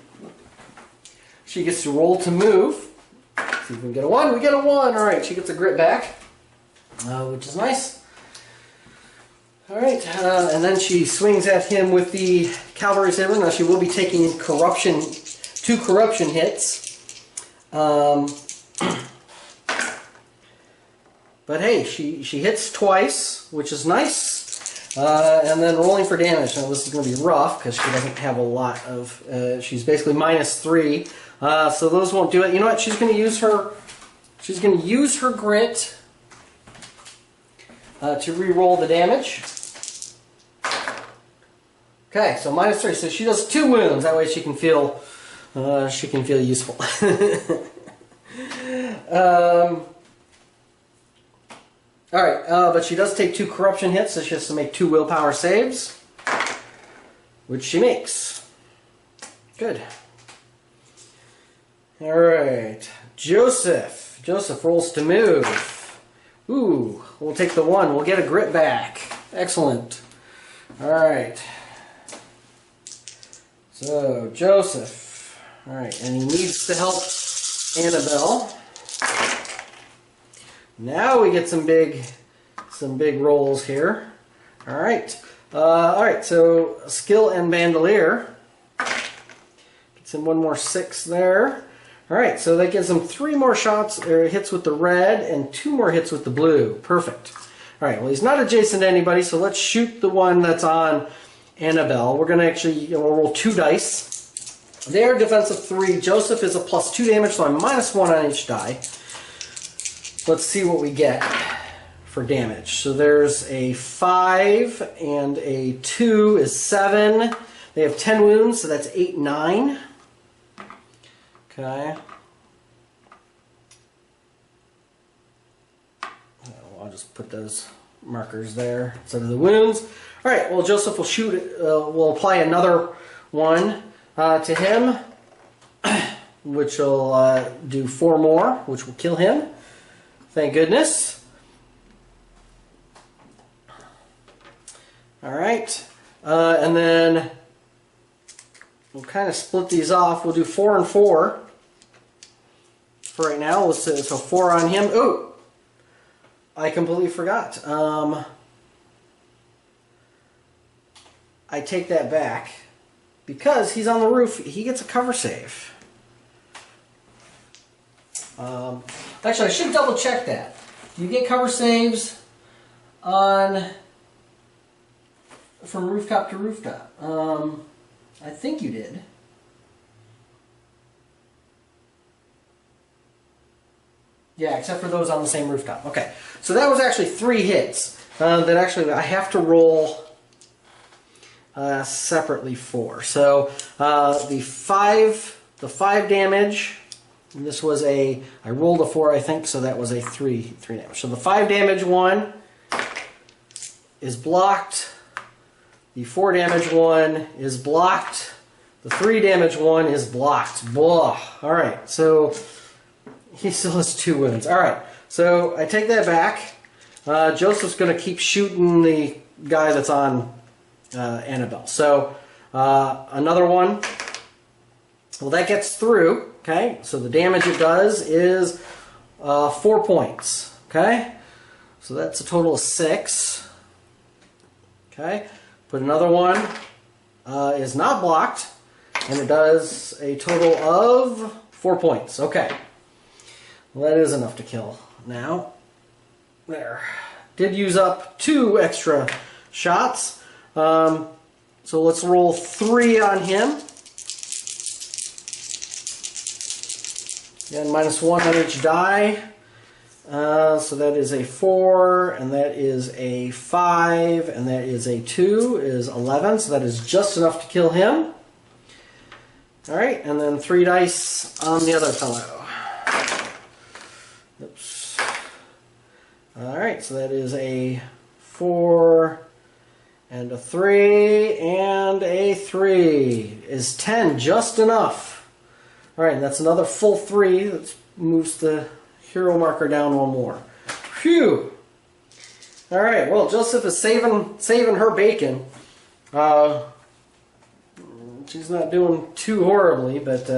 She gets to roll to move. See if we can get a 1. We get a 1. Alright, she gets a grit back, which is nice. Alright, and then she swings at him with the cavalry saber. Now she will be taking 2 corruption hits. But hey, she hits twice, which is nice. And then rolling for damage. Now this is going to be rough because she doesn't have a lot of... she's basically -3. So those won't do it. You know what? She's going to use her grit to re-roll the damage. Okay, so -3. So she does 2 wounds. That way she can feel useful. Alright, but she does take 2 corruption hits, so she has to make 2 willpower saves, which she makes. Good. Alright, Joseph. Joseph rolls to move. Ooh, we'll take the 1. We'll get a grit back. Excellent. Alright. So, Joseph. Alright, and he needs to help Annabelle. Now we get some big rolls here. Alright. Alright, so skill and bandolier. Gets him 1 more 6 there. Alright, so that gives him 3 more shots or hits with the red and 2 more hits with the blue. Perfect. Alright, well he's not adjacent to anybody, so let's shoot the one that's on Annabelle. We're going to actually roll 2 dice. They are defensive 3. Joseph is a +2 damage, so I'm -1 on each die. Let's see what we get for damage. So there's a 5 and a 2 is 7. They have 10 wounds, so that's 8, 9. Okay. I'll just put those markers there instead of the wounds. All right. Well, Joseph will shoot. We'll apply another one to him, which will do 4 more, which will kill him. Thank goodness. All right. And then we'll kind of split these off. We'll do 4 and 4 for right now. So 4 on him. Oh, I completely forgot. I take that back. Because he's on the roof, he gets a cover save. Actually, I should double check that. Do you get cover saves from rooftop to rooftop? I think you did. Yeah, except for those on the same rooftop. Okay, so that was actually 3 hits that actually I have to roll separately for. So the 5 damage. And this was I rolled a 4, I think, so that was a 3 damage. So the 5 damage one is blocked. The 4 damage one is blocked. The 3 damage one is blocked. Blah. All right, so he still has 2 wounds. All right, so I take that back. Joseph's going to keep shooting the guy that's on Annabelle. So another one. Well, that gets through. Okay, so the damage it does is 4 points. Okay, so that's a total of 6. Okay, but another one is not blocked, and it does a total of 4 points. Okay, well, that is enough to kill. Now, there. Did use up 2 extra shots. So let's roll 3 on him. Again, -1 on each die. So that is a 4, and that is a 5, and that is a 2, is 11. So that is just enough to kill him. Alright, and then 3 dice on the other fellow. Oops. Alright, so that is a 4, and a 3, and a 3. Is 10 just enough? Alright, that's another full 3. That moves the hero marker down 1 more. Phew! Alright, well, Joseph is saving her bacon. She's not doing too horribly, but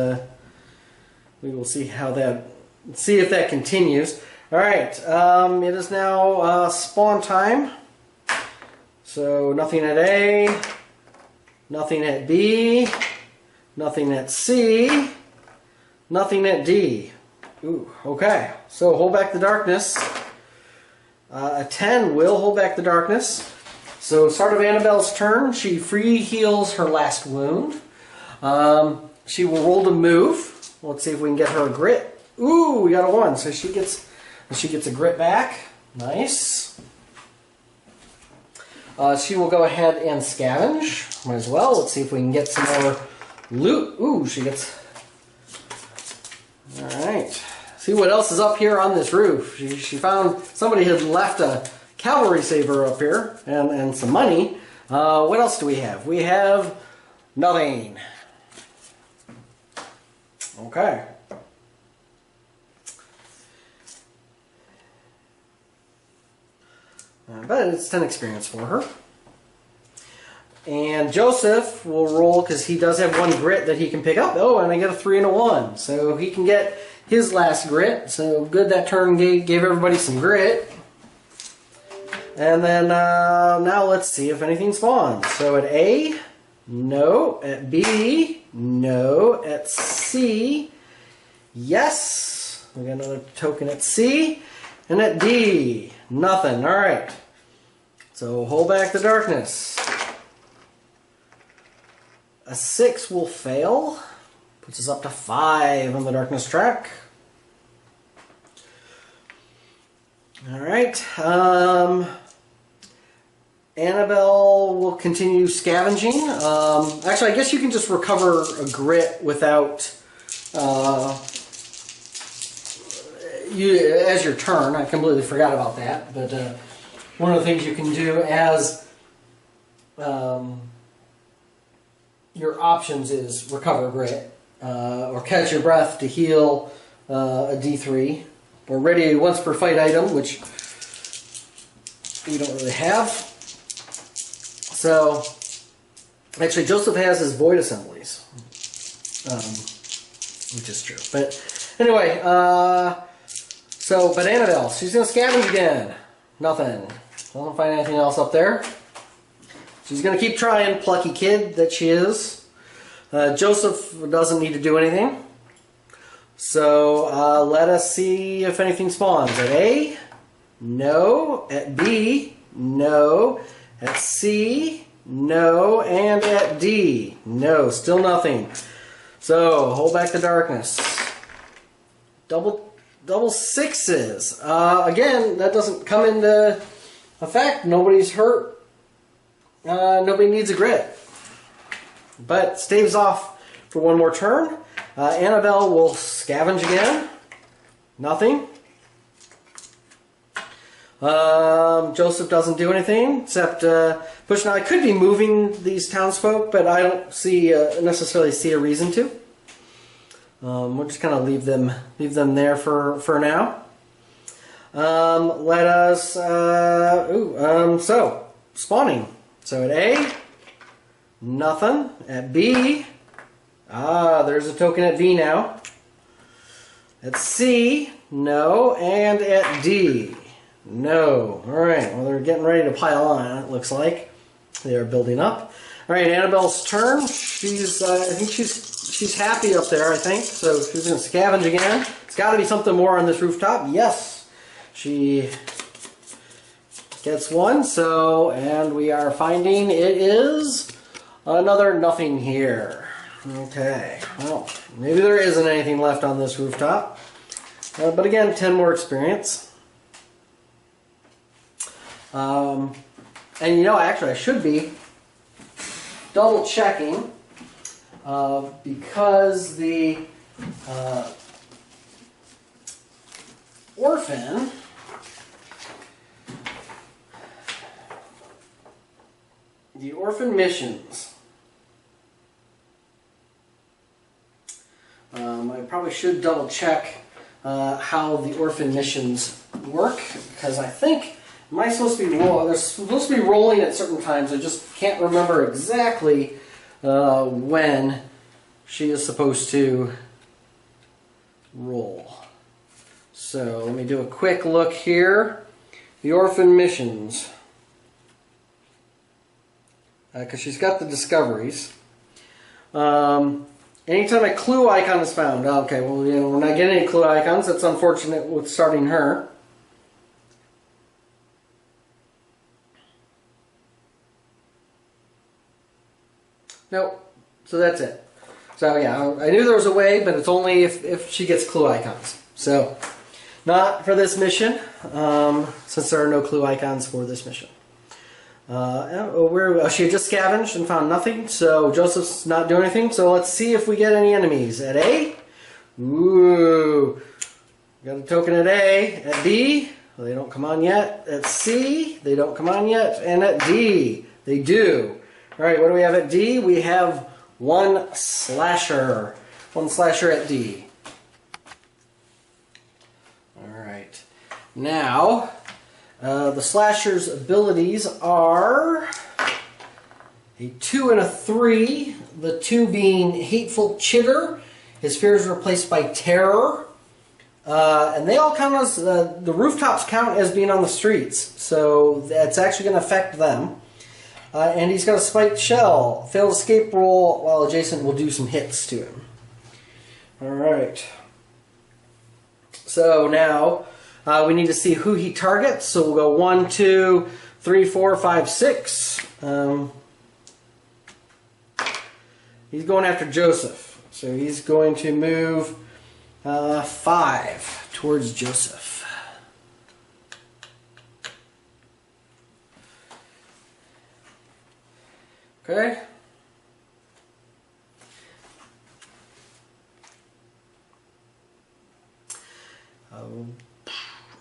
we will see if that continues. Alright, it is now spawn time. So nothing at A, nothing at B, nothing at C, nothing at D. Ooh, okay. So hold back the darkness. A 10 will hold back the darkness. So start of Annabelle's turn. She free heals her last wound. She will roll to move. Let's see if we can get her a grit. Ooh, we got a 1. So she gets a grit back. Nice. She will go ahead and scavenge. Might as well. Let's see if we can get some more loot. Ooh, she gets... Alright. See what else is up here on this roof. She found somebody had left a cavalry saber up here and some money. What else do we have? We have nothing. Okay. But it's 10 experience for her. And Joseph will roll, because he does have 1 grit that he can pick up. Oh, and I get a 3 and a 1. So he can get his last grit. So good, that turn gave everybody some grit. And then now let's see if anything spawns. So at A, no. At B, no. At C, yes. We got another token at C. And at D, nothing. Alright. So hold back the darkness. A 6 will fail. Puts us up to 5 on the darkness track. Alright. Annabelle will continue scavenging. Actually, I guess you can just recover a grit without... as your turn. I completely forgot about that. But one of the things you can do as your options is recover grit, or catch your breath to heal a D3, or ready once per fight item, which you don't really have. So actually Joseph has his void assemblies, which is true. But anyway, but Annabelle, she's going to scavenge again. Nothing. Doesn't find anything else up there. She's going to keep trying, plucky kid that she is. Joseph doesn't need to do anything. So let us see if anything spawns. At A, no. At B, no. At C, no. And at D, no. Still nothing. So hold back the darkness. Double 6s. Again, that doesn't come into effect. Nobody's hurt. Nobody needs a grit. But staves off for 1 more turn. Annabelle will scavenge again. Nothing. Joseph doesn't do anything except push. Now I could be moving these townsfolk, but I don't necessarily see a reason to. We'll just kind of leave them there for now. Let us so spawning. So at A, nothing. At B, there's a token at B now. At C, no. And at D, no. Alright, well they're getting ready to pile on, it looks like. They are building up. Alright, Annabelle's turn. She's, I think she's happy up there, I think. So she's going to scavenge again. It's got to be something more on this rooftop. Yes, she gets 1. So, and we are finding it is another nothing here. Okay, well, maybe there isn't anything left on this rooftop. But again, 10 more experience. And you know, actually I should be double checking because the orphan missions. I probably should double check how the orphan missions work, because I think, am I supposed to be they're supposed to be rolling at certain times. I just can't remember exactly when she is supposed to roll. So let me do a quick look here. The orphan missions. Because she's got the discoveries. Anytime a clue icon is found. Okay, well, you know, we're not getting any clue icons. That's unfortunate with starting her. Nope. So that's it. So yeah, I knew there was a way, but it's only if she gets clue icons. So, not for this mission, since there are no clue icons for this mission. She had just scavenged and found nothing, so Joseph's not doing anything. So let's see if we get any enemies. At A, ooh, got a token at A. At B, well, they don't come on yet. At C, they don't come on yet. And at D, they do. All right, what do we have at D? We have one slasher. One slasher at D. All right, now. The slasher's abilities are a 2 and a 3. The 2 being hateful chitter. His fear is replaced by terror. And they all count as, the rooftops count as being on the streets. So that's actually going to affect them. And he's got a spiked shell. Failed escape roll while adjacent will do some hits to him. Alright. So now... we need to see who he targets, so we'll go 1, 2, 3, 4, 5, 6. He's going after Joseph, so he's going to move 5 towards Joseph. Okay.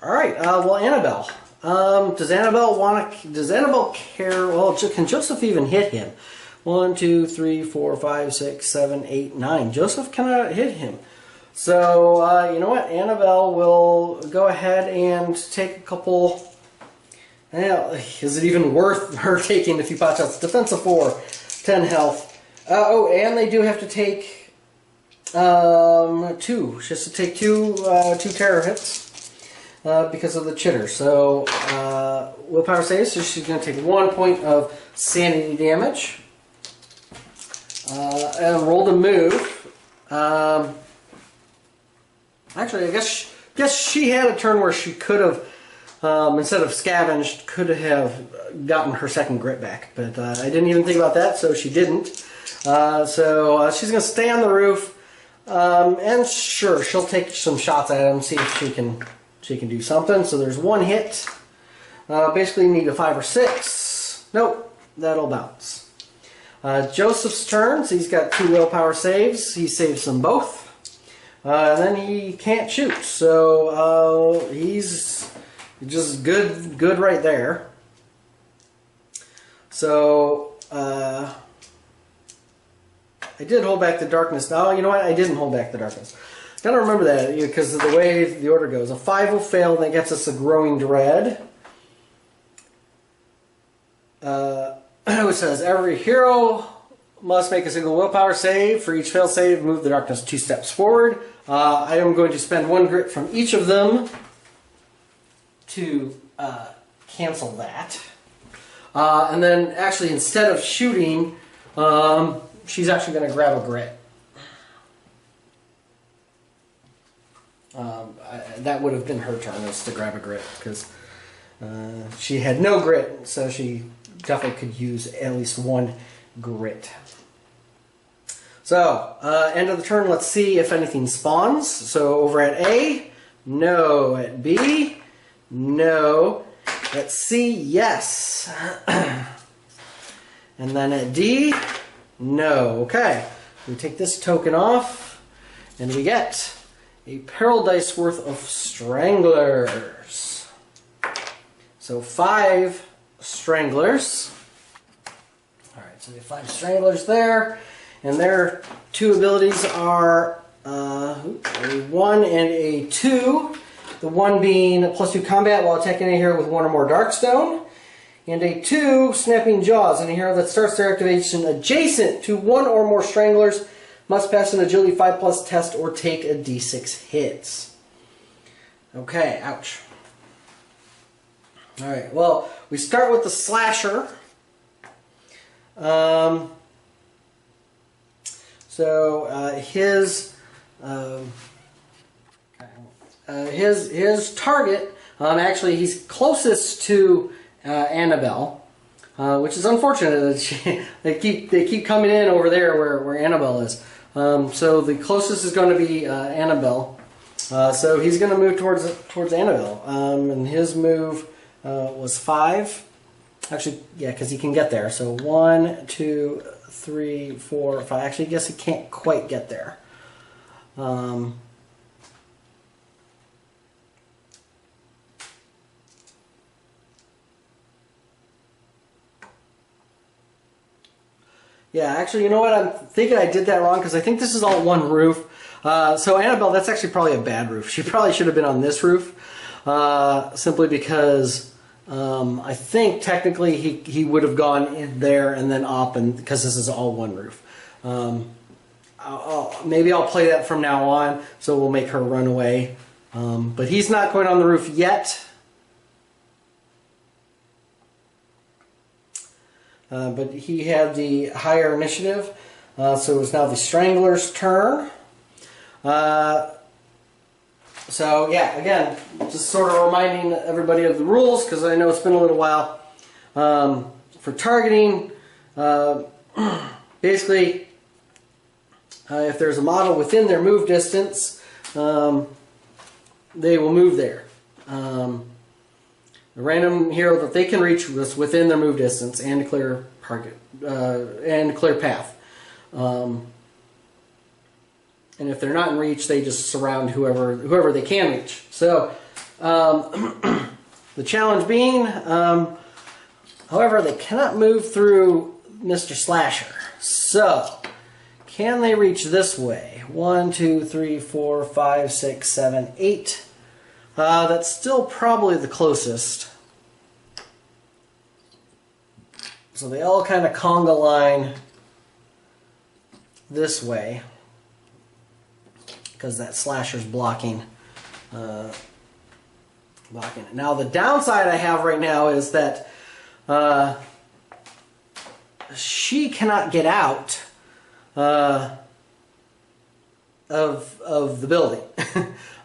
All right. Well, Annabelle. Does Annabelle care? Well, can Joseph even hit him? 1, 2, 3, 4, 5, 6, 7, 8, 9. Joseph cannot hit him. So you know what? Annabelle will go ahead and take a couple. Is it even worth her taking a few pot shots? Defense of 4, 10 health. Oh, and they do have to take 2. She has to take two terror hits. Because of the chitter. So, willpower saves, so she's going to take 1 point of sanity damage. And roll to move. Actually, I guess she had a turn where she could have, instead of scavenged, could have gotten her second grit back. But I didn't even think about that, so she didn't. So she's going to stay on the roof. And sure, she'll take some shots at him, see if she can do something. So there's 1 hit. Basically you need a 5 or 6. Nope, that'll bounce. Joseph's turns. He's got 2 willpower saves. He saves them both. And then he can't shoot. So he's just good right there. So I did hold back the darkness. No, you know what? I didn't hold back the darkness. Gotta remember that, because of the way the order goes. A 5 will fail, and that gets us a growing dread. Which says every hero must make a single willpower save. For each fail save, move the darkness 2 steps forward. I am going to spend 1 grit from each of them to cancel that. And then, actually, instead of shooting, she's actually going to grab a grit. That would have been her turn, is to grab a grit, because she had no grit, so she definitely could use at least 1 grit. So, end of the turn, let's see if anything spawns. So over at A, no. At B, no. At C, yes. And then at D, no. Okay, we take this token off, and we get a peril dice worth of stranglers. So 5 stranglers. Alright, so we have 5 stranglers there. And their 2 abilities are a 1 and a 2. The 1 being +2 combat while attacking a hero with 1 or more Darkstone. And a 2, snapping jaws. And a hero that starts their activation adjacent to 1 or more stranglers must pass an agility 5+ test or take a d6 hits. Okay, ouch. Alright, well, we start with the slasher. His target, actually he's closest to Annabelle, which is unfortunate that they keep coming in over there where Annabelle is. So the closest is going to be Annabelle. So he's going to move towards Annabelle, and his move was 5. Actually, yeah, because he can get there. So 1, 2, 3, 4, 5. Actually, I guess he can't quite get there. Yeah, actually, you know what? I'm thinking I did that wrong because I think this is all one roof. So Annabelle, that's actually probably a bad roof. She probably should have been on this roof, simply because I think technically he would have gone in there and then up, and because this is all one roof. Maybe I'll play that from now on, so we'll make her run away. But he's not going on the roof yet. But he had the higher initiative, so it's now the Strangler's turn. So yeah, again, just sort of reminding everybody of the rules, because I know it's been a little while. For targeting, basically, if there's a model within their move distance, they will move there. A random hero that they can reach was within their move distance and clear target and clear path. And if they're not in reach, they just surround whoever they can reach. So the challenge being, however, they cannot move through Mr. Slasher. So can they reach this way? 1, 2, 3, 4, 5, 6, 7, 8. That's still probably the closest. So they all kind of conga line this way, because that slasher's blocking it. Now the downside I have right now is that she cannot get out of the building.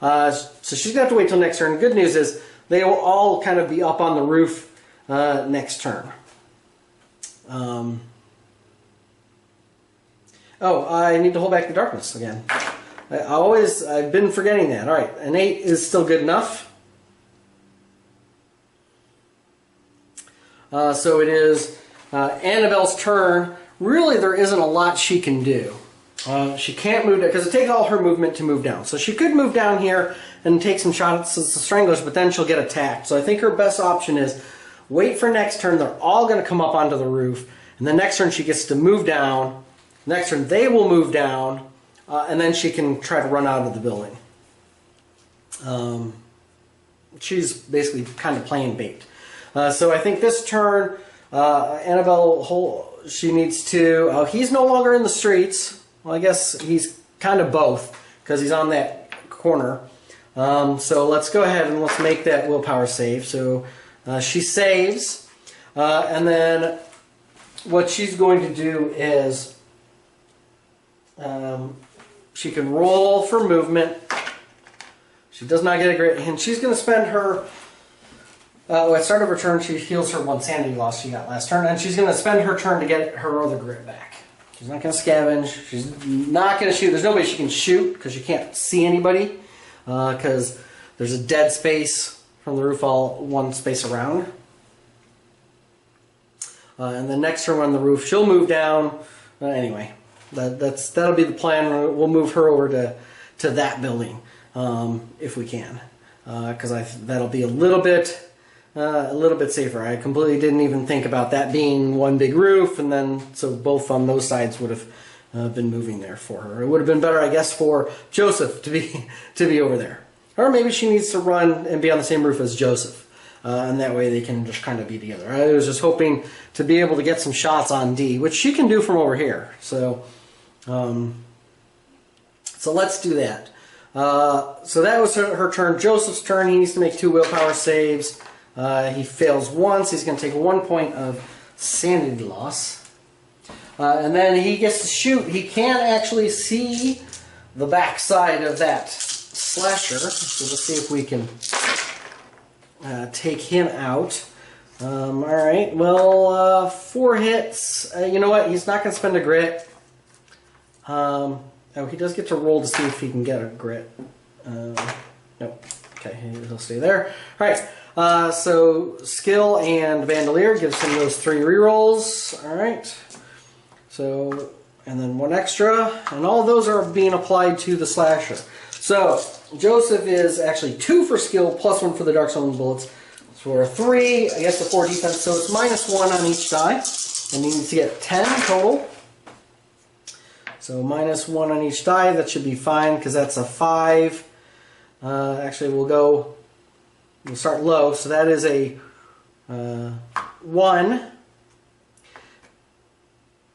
So she's going to have to wait till next turn. Good news is they will all kind of be up on the roof next turn. Oh, I need to hold back the darkness again. I've been forgetting that. All right, an 8 is still good enough. So it is Annabelle's turn. Really, there isn't a lot she can do. She can't move down, because it takes all her movement to move down. So she could move down here and take some shots at the Stranglers, but then she'll get attacked. So I think her best option is wait for next turn. They're all going to come up onto the roof. And then next turn she gets to move down. Next turn they will move down. And then she can try to run out of the building. She's basically kind of playing bait. So I think this turn, Annabelle, she needs to... he's no longer in the streets. Well, I guess he's kind of both, because he's on that corner. So let's go ahead and let's make that willpower save. So she saves, and then what she's going to do is she can roll for movement. She does not get a grit, and she's going to spend her... at start of her turn, she heals her 1 sanity loss she got last turn, and she's going to spend her turn to get her other grit back. She's not going to scavenge. She's not going to shoot. There's nobody she can shoot because she can't see anybody because there's a dead space from the roof all one space around. And then next turn on the roof, she'll move down. Anyway, that'll be the plan. We'll move her over to that building if we can, because that'll be a little bit safer. I completely didn't even think about that being one big roof, and then so both on those sides would have been moving there for her. It would have been better, I guess, for Joseph to be over there, or maybe she needs to run and be on the same roof as Joseph. And that way they can just kind of be together. I was just hoping to be able to get some shots on D, which she can do from over here. So let's do that. So that was her turn. Joseph's turn. He needs to make 2 willpower saves. He fails once. He's going to take 1 point of sanity loss. And then he gets to shoot. He can't actually see the backside of that slasher. So let's see if we can take him out. Alright, well, 4 hits. You know what? He's not going to spend a grit. Oh, he does get to roll to see if he can get a grit. Nope. Okay, he'll stay there. Alright, so skill and bandolier gives him those 3 rerolls. Alright. So, and then 1 extra. And all those are being applied to the slasher. So, Joseph is actually 2 for skill, plus 1 for the Dark Stone bullets. For 3, I guess the 4 defense, so it's -1 on each die. And he needs to get 10 total. So -1 on each die, that should be fine, because that's a 5. Actually, we'll start low, so that is a 1.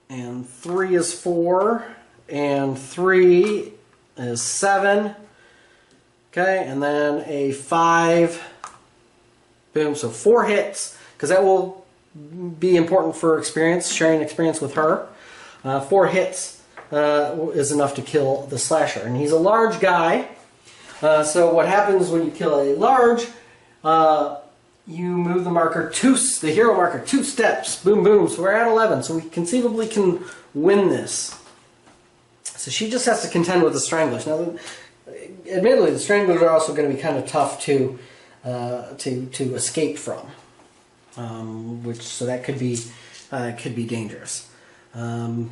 And 3 is 4. And 3 is 7. Okay, and then a 5. Boom, so 4 hits, because that will be important for experience, sharing experience with her. 4 hits is enough to kill the slasher. And he's a large guy, so what happens when you kill a large, you move the hero marker 2 steps. Boom, boom, so we're at 11, so we conceivably can win this. So she just has to contend with the stranglers. Now, admittedly, the stranglers are also going to be kind of tough to escape from, so that could be dangerous. End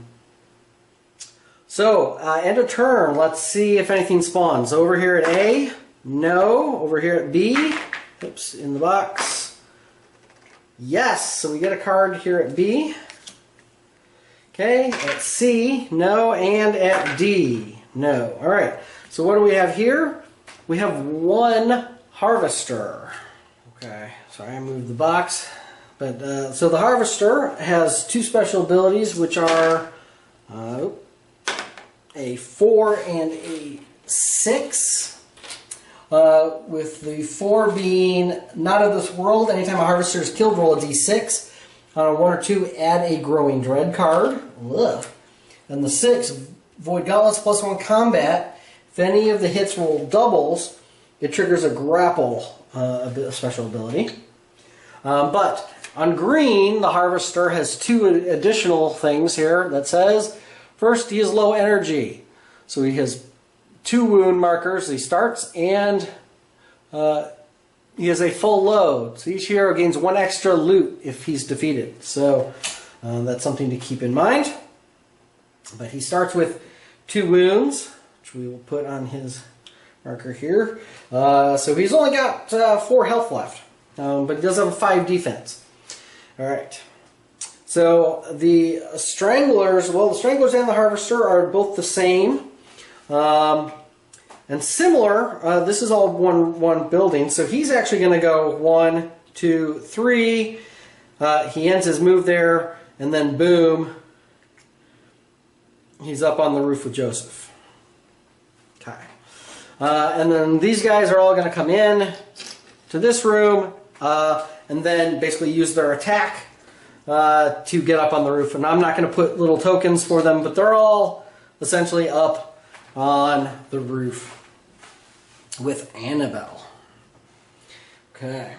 of turn. Let's see if anything spawns. Over here at A, no. Over here at B, oops, in the box. Yes, so we get a card here at B. Okay, at C, no, and at D, no. All right. So what do we have here? We have 1 Harvester. Okay, sorry I moved the box. But so the Harvester has 2 special abilities, which are a 4 and a 6. With the 4 being not of this world. Anytime a Harvester is killed, roll a d6. On a 1 or 2, add a Growing Dread card. Ugh. And the 6, Void Gauntlets +1 combat. If any of the hits roll doubles, it triggers a grapple special ability. But on green, the Harvester has 2 additional things here that says, first, he is low energy. So he has 2 wound markers he starts, and he has a full load. So each hero gains 1 extra loot if he's defeated. So that's something to keep in mind. But he starts with 2 wounds, which we will put on his marker here. So he's only got 4 health left, but he does have a 5 defense. Alright. So the Stranglers, well, the Stranglers and the Harvester are both the same. And similar, this is all one building, so he's actually going to go 1, 2, 3. He ends his move there, and then boom, he's up on the roof with Joseph. Okay. And then these guys are all going to come in to this room, and then basically use their attack to get up on the roof. And I'm not going to put little tokens for them, but they're all essentially up on the roof with Annabelle. Okay.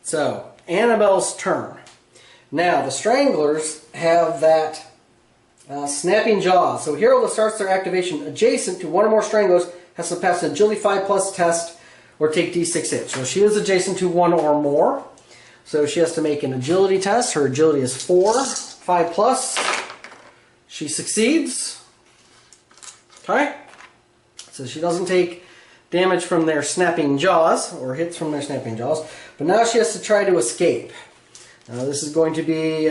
So, Annabelle's turn. Now, the Stranglers have that snapping jaws. So hero that starts their activation adjacent to one or more Stranglers has to pass an Agility 5+ test or take D6 hits. So she is adjacent to one or more. So she has to make an agility test. Her agility is 4, 5+. She succeeds. Okay. So she doesn't take damage from their snapping jaws, or hits from their snapping jaws. But now she has to try to escape. Now this is going to be,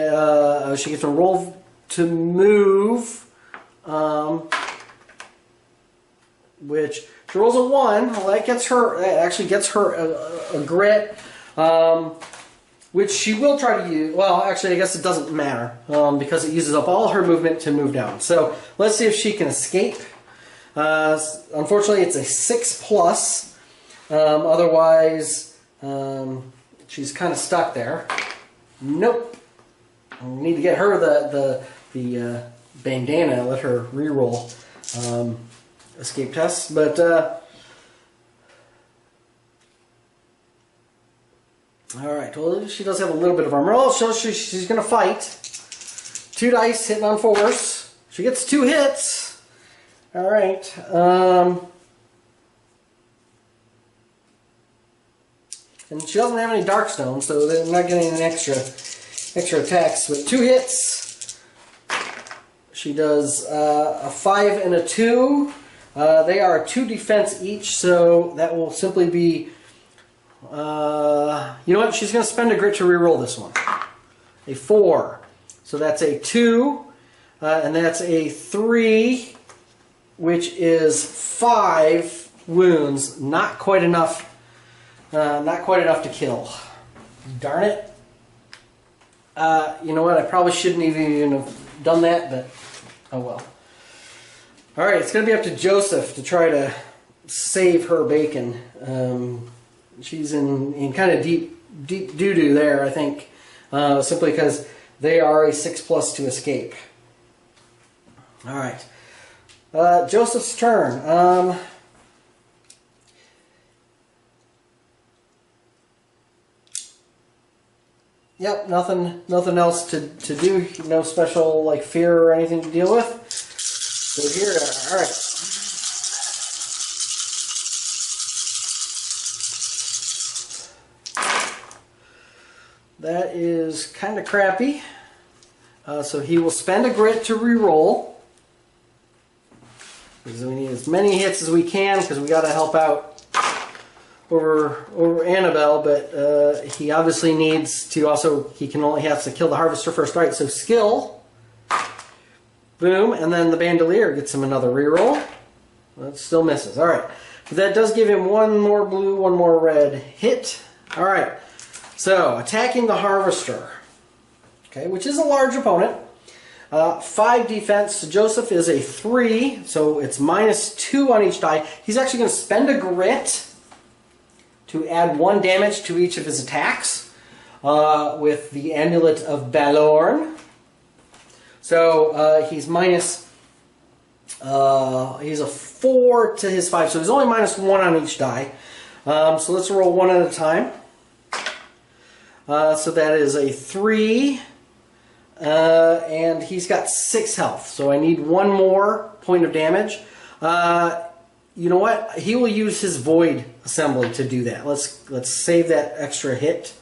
she gets a roll to move, which she rolls a 1. Well, that actually gets her a grit, which she will try to use. Well, actually, I guess it doesn't matter because it uses up all her movement to move down. So let's see if she can escape. Unfortunately, it's a 6+. Otherwise, she's kind of stuck there. Nope. We need to get her the bandana. Let her reroll escape tests, but all right. Well, she does have a little bit of armor. Oh, so she's going to fight. 2 dice hitting on force. She gets 2 hits. All right. And she doesn't have any Darkstone, so they're not getting an extra attacks. But 2 hits. She does a 5 and a 2. They are 2 defense each, so that will simply be... you know what? She's going to spend a grit to reroll this one. A 4. So that's a 2. And that's a 3, which is 5 wounds. Not quite enough. Not quite enough to kill. Darn it. You know what? I probably shouldn't even have done that, but oh well. Alright, it's going to be up to Joseph to try to save her bacon. She's in kind of deep doo-doo there, I think. Simply because they are a 6+ to escape. Alright. Joseph's turn. Yep, nothing else to do. No special like fear or anything to deal with. So here, all right. That is kind of crappy. So he will spend a grit to re-roll. Because we need as many hits as we can because we got to help out over Annabelle, but he obviously needs to also, he has to kill the Harvester first. Right, so skill, boom, and then the Bandolier gets him another reroll. That still misses. All right, but that does give him 1 more blue, 1 more red hit. All right, so attacking the Harvester, okay, which is a large opponent. 5 defense. So Joseph is a 3, so it's -2 on each die. He's actually going to spend a grit to add 1 damage to each of his attacks with the Amulet of Balorn. So he's a 4 to his 5, so he's only -1 on each die. So let's roll 1 at a time. So that is a 3, and he's got 6 health. So I need 1 more point of damage. You know what? He will use his Void Assembly to do that. Let's save that extra hit.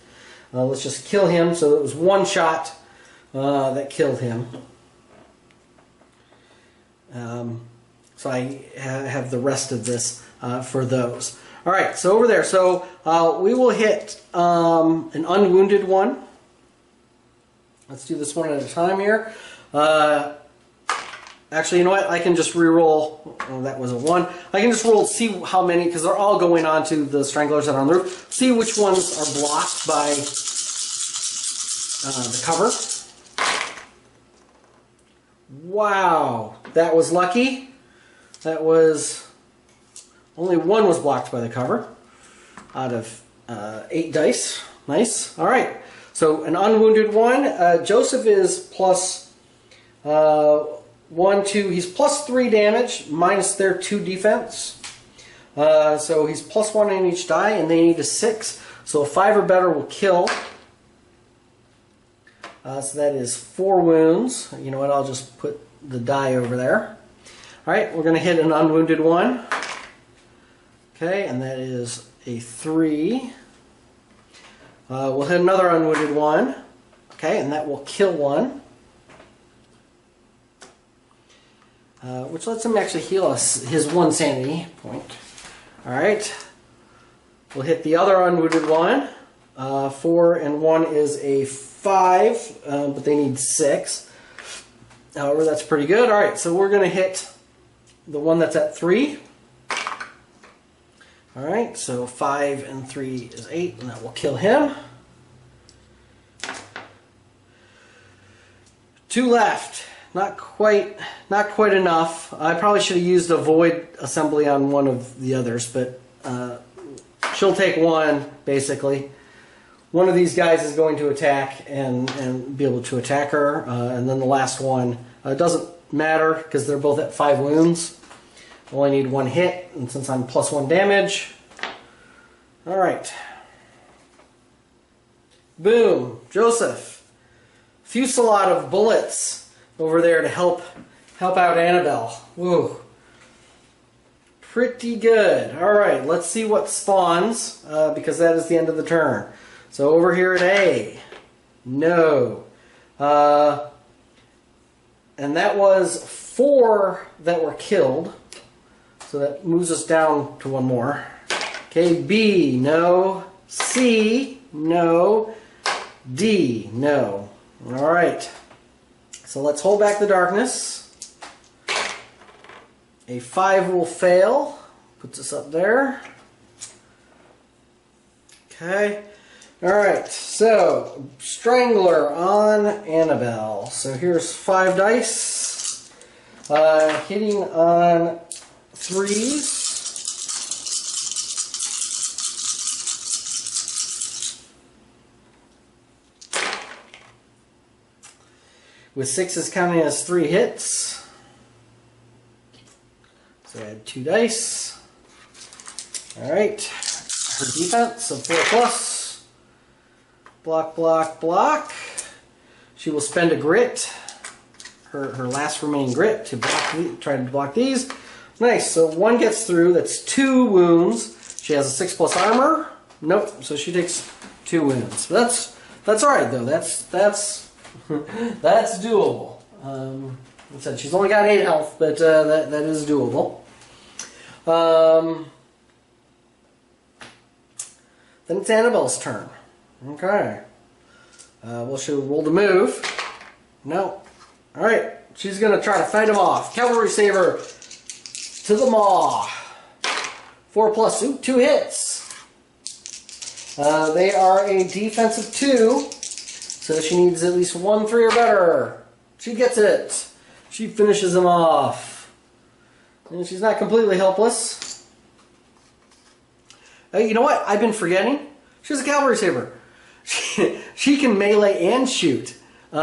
Let's just kill him. So it was 1 shot that killed him. So I have the rest of this for those. All right. So over there. So we will hit an unwounded one. Let's do this one at a time here. Actually, you know what? I can just re-roll. Oh, that was a 1. I can just roll to see how many, because they're all going on to the Stranglers that are on the roof. See which ones are blocked by the cover. Wow, that was lucky. That was... Only 1 was blocked by the cover out of 8 dice. Nice. All right. So an unwounded one. Joseph is plus... 1, 2, he's +3 damage, minus their 2 defense. So he's +1 in each die, and they need a 6. So a 5 or better will kill. So that is 4 wounds. You know what, I'll just put the die over there. Alright, we're going to hit an unwounded one. Okay, and that is a 3. We'll hit another unwounded one. Okay, and that will kill one. Which lets him actually heal us his 1 sanity point. Alright. We'll hit the other unwounded one. 4 and 1 is a 5, but they need 6. However, that's pretty good. Alright, so we're going to hit the one that's at 3. Alright, so 5 and 3 is 8, and that will kill him. 2 left. Not quite enough. I probably should have used a void assembly on one of the others, but she'll take 1, basically. One of these guys is going to attack and be able to attack her, and then the last one doesn't matter because they're both at 5 wounds. Only need 1 hit, and since I'm +1 damage. Alright. Boom. Joseph. Fusillade of bullets over there to help out Annabelle. Woo. Pretty good. Alright, let's see what spawns, because that is the end of the turn. So over here at A. No. And that was 4 that were killed. So that moves us down to 1 more. Okay, B, no. C, no. D, no. Alright. So let's hold back the darkness. A 5 will fail. Puts us up there. Okay. Alright, so Strangler on Annabelle. So here's 5 dice. Hitting on 3s. With 6s counting as 3 hits. So add 2 dice. Alright. Her defense of 4+. Block, block, block. She will spend a grit. Her last remaining grit to try to block these. Nice. So 1 gets through. That's 2 wounds. She has a 6+ armor. Nope. So she takes 2 wounds. That's alright though. That's doable. Like I said, she's only got 8 health, but that is doable. Then it's Annabelle's turn. Okay. Well, she'll roll to move. No. Alright. She's going to try to fight him off. Cavalry Saber to the maw. 4+. Ooh, 2 hits. They are a defensive 2. So she needs at least 1 3 or better. She gets it. She finishes him off. And she's not completely helpless. You know what? I've been forgetting. She's a Cavalry Saber. She can melee and shoot. You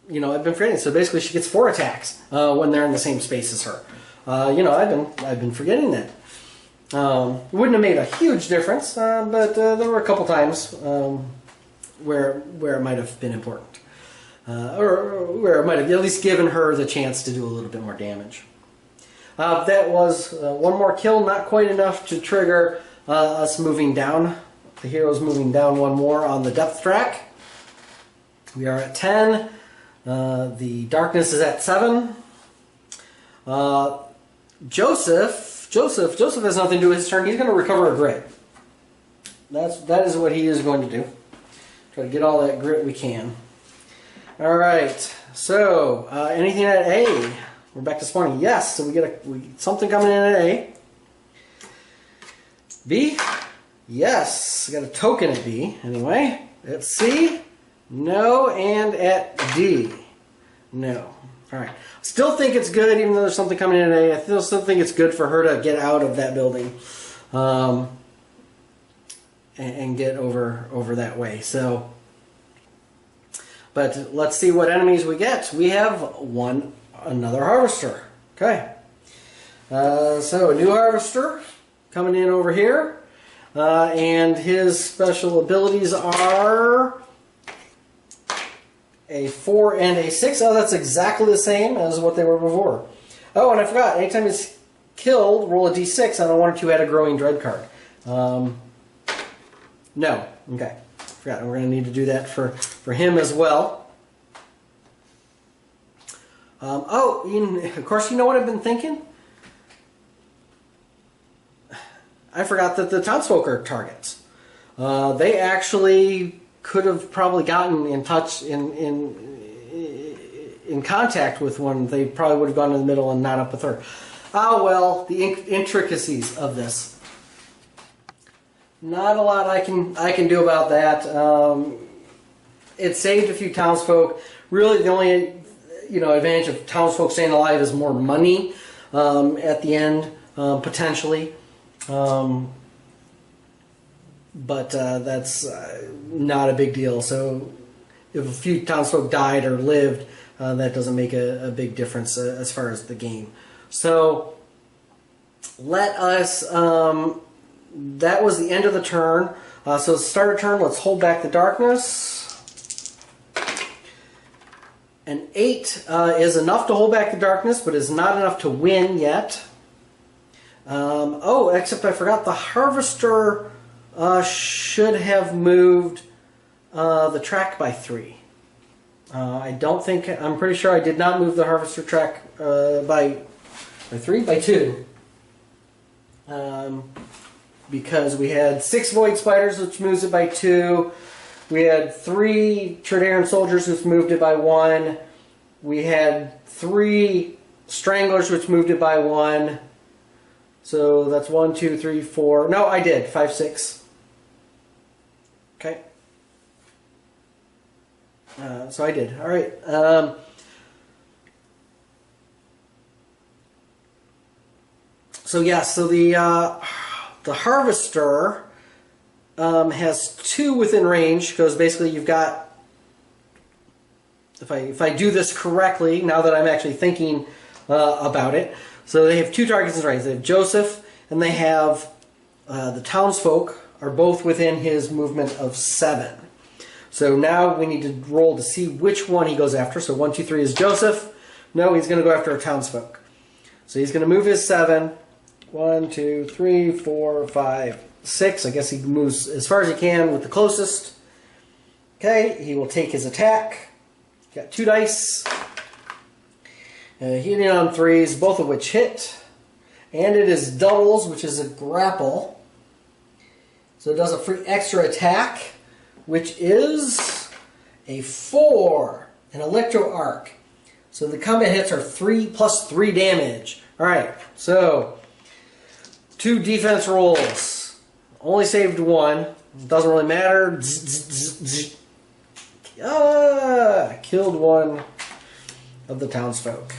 know, I've been forgetting. So basically she gets 4 attacks when they're in the same space as her. You know, I've been forgetting that. It wouldn't have made a huge difference, but there were a couple times where it might have been important. Or where it might have at least given her the chance to do a little bit more damage. That was 1 more kill, not quite enough to trigger us moving down. The hero's moving down 1 more on the depth track. We are at 10. The darkness is at 7. Joseph has nothing to do with his turn. He's going to recover a grit. That is what he is going to do. Try to get all that grit we can. Alright, so anything at A? We're back to spawning. Yes, so we get something coming in at A. B? Yes, got a token at B anyway. At C? No, and at D? No. Alright. Still think it's good, even though there's something coming in at A. I still think it's good for her to get out of that building and get over that way. So, but let's see what enemies we get. We have another harvester. Okay. So a new harvester coming in over here. And his special abilities are a 4 and a 6. Oh, that's exactly the same as what they were before. Oh, and I forgot, anytime he's killed, roll a d6 on a 1 or 2 head of growing dread card. No. Okay. Forgot. We're going to need to do that for him as well. Of course, you know what I've been thinking? I forgot that the townsfolk are targets. They actually could have probably gotten in touch, in contact with one. They probably would have gone in the middle and not up a third. Oh well, the intricacies of this. Not a lot I can do about that. It saved a few townsfolk. Really, the only advantage of townsfolk staying alive is more money at the end, potentially. But that's not a big deal. So if a few townsfolk died or lived, that doesn't make a big difference as far as the game. So let us... that was the end of the turn. So start a turn, let's hold back the darkness. An 8 is enough to hold back the darkness, but is not enough to win yet. Except I forgot the Harvester should have moved the track by 3. I'm pretty sure I did not move the Harvester track by 3? By 2. Because we had 6 Void Spiders, which moves it by 2. We had 3 Tredaran Soldiers, which moved it by 1. We had 3 Stranglers, which moved it by 1. So that's 1, 2, 3, 4. No, I did. 5, 6. Okay. So I did. All right. So the Harvester has 2 within range, because basically you've got, if I do this correctly, now that I'm actually thinking about it, so they have 2 targets in range. They have Joseph, and they have the townsfolk are both within his movement of 7. So now we need to roll to see which one he goes after. So 1, 2, 3 is Joseph. No, he's going to go after a townsfolk. So he's going to move his 7. 1, 2, 3, 4, 5, 6. I guess he moves as far as he can with the closest. Okay, he will take his attack. Got 2 dice. Hitting on 3s, both of which hit. And it is doubles, which is a grapple. So it does a free extra attack, which is a 4, an Electro Arc. So the combat hits are 3 plus 3 damage. Alright, so 2 defense rolls. Only saved 1. Doesn't really matter. Killed 1 of the townsfolk.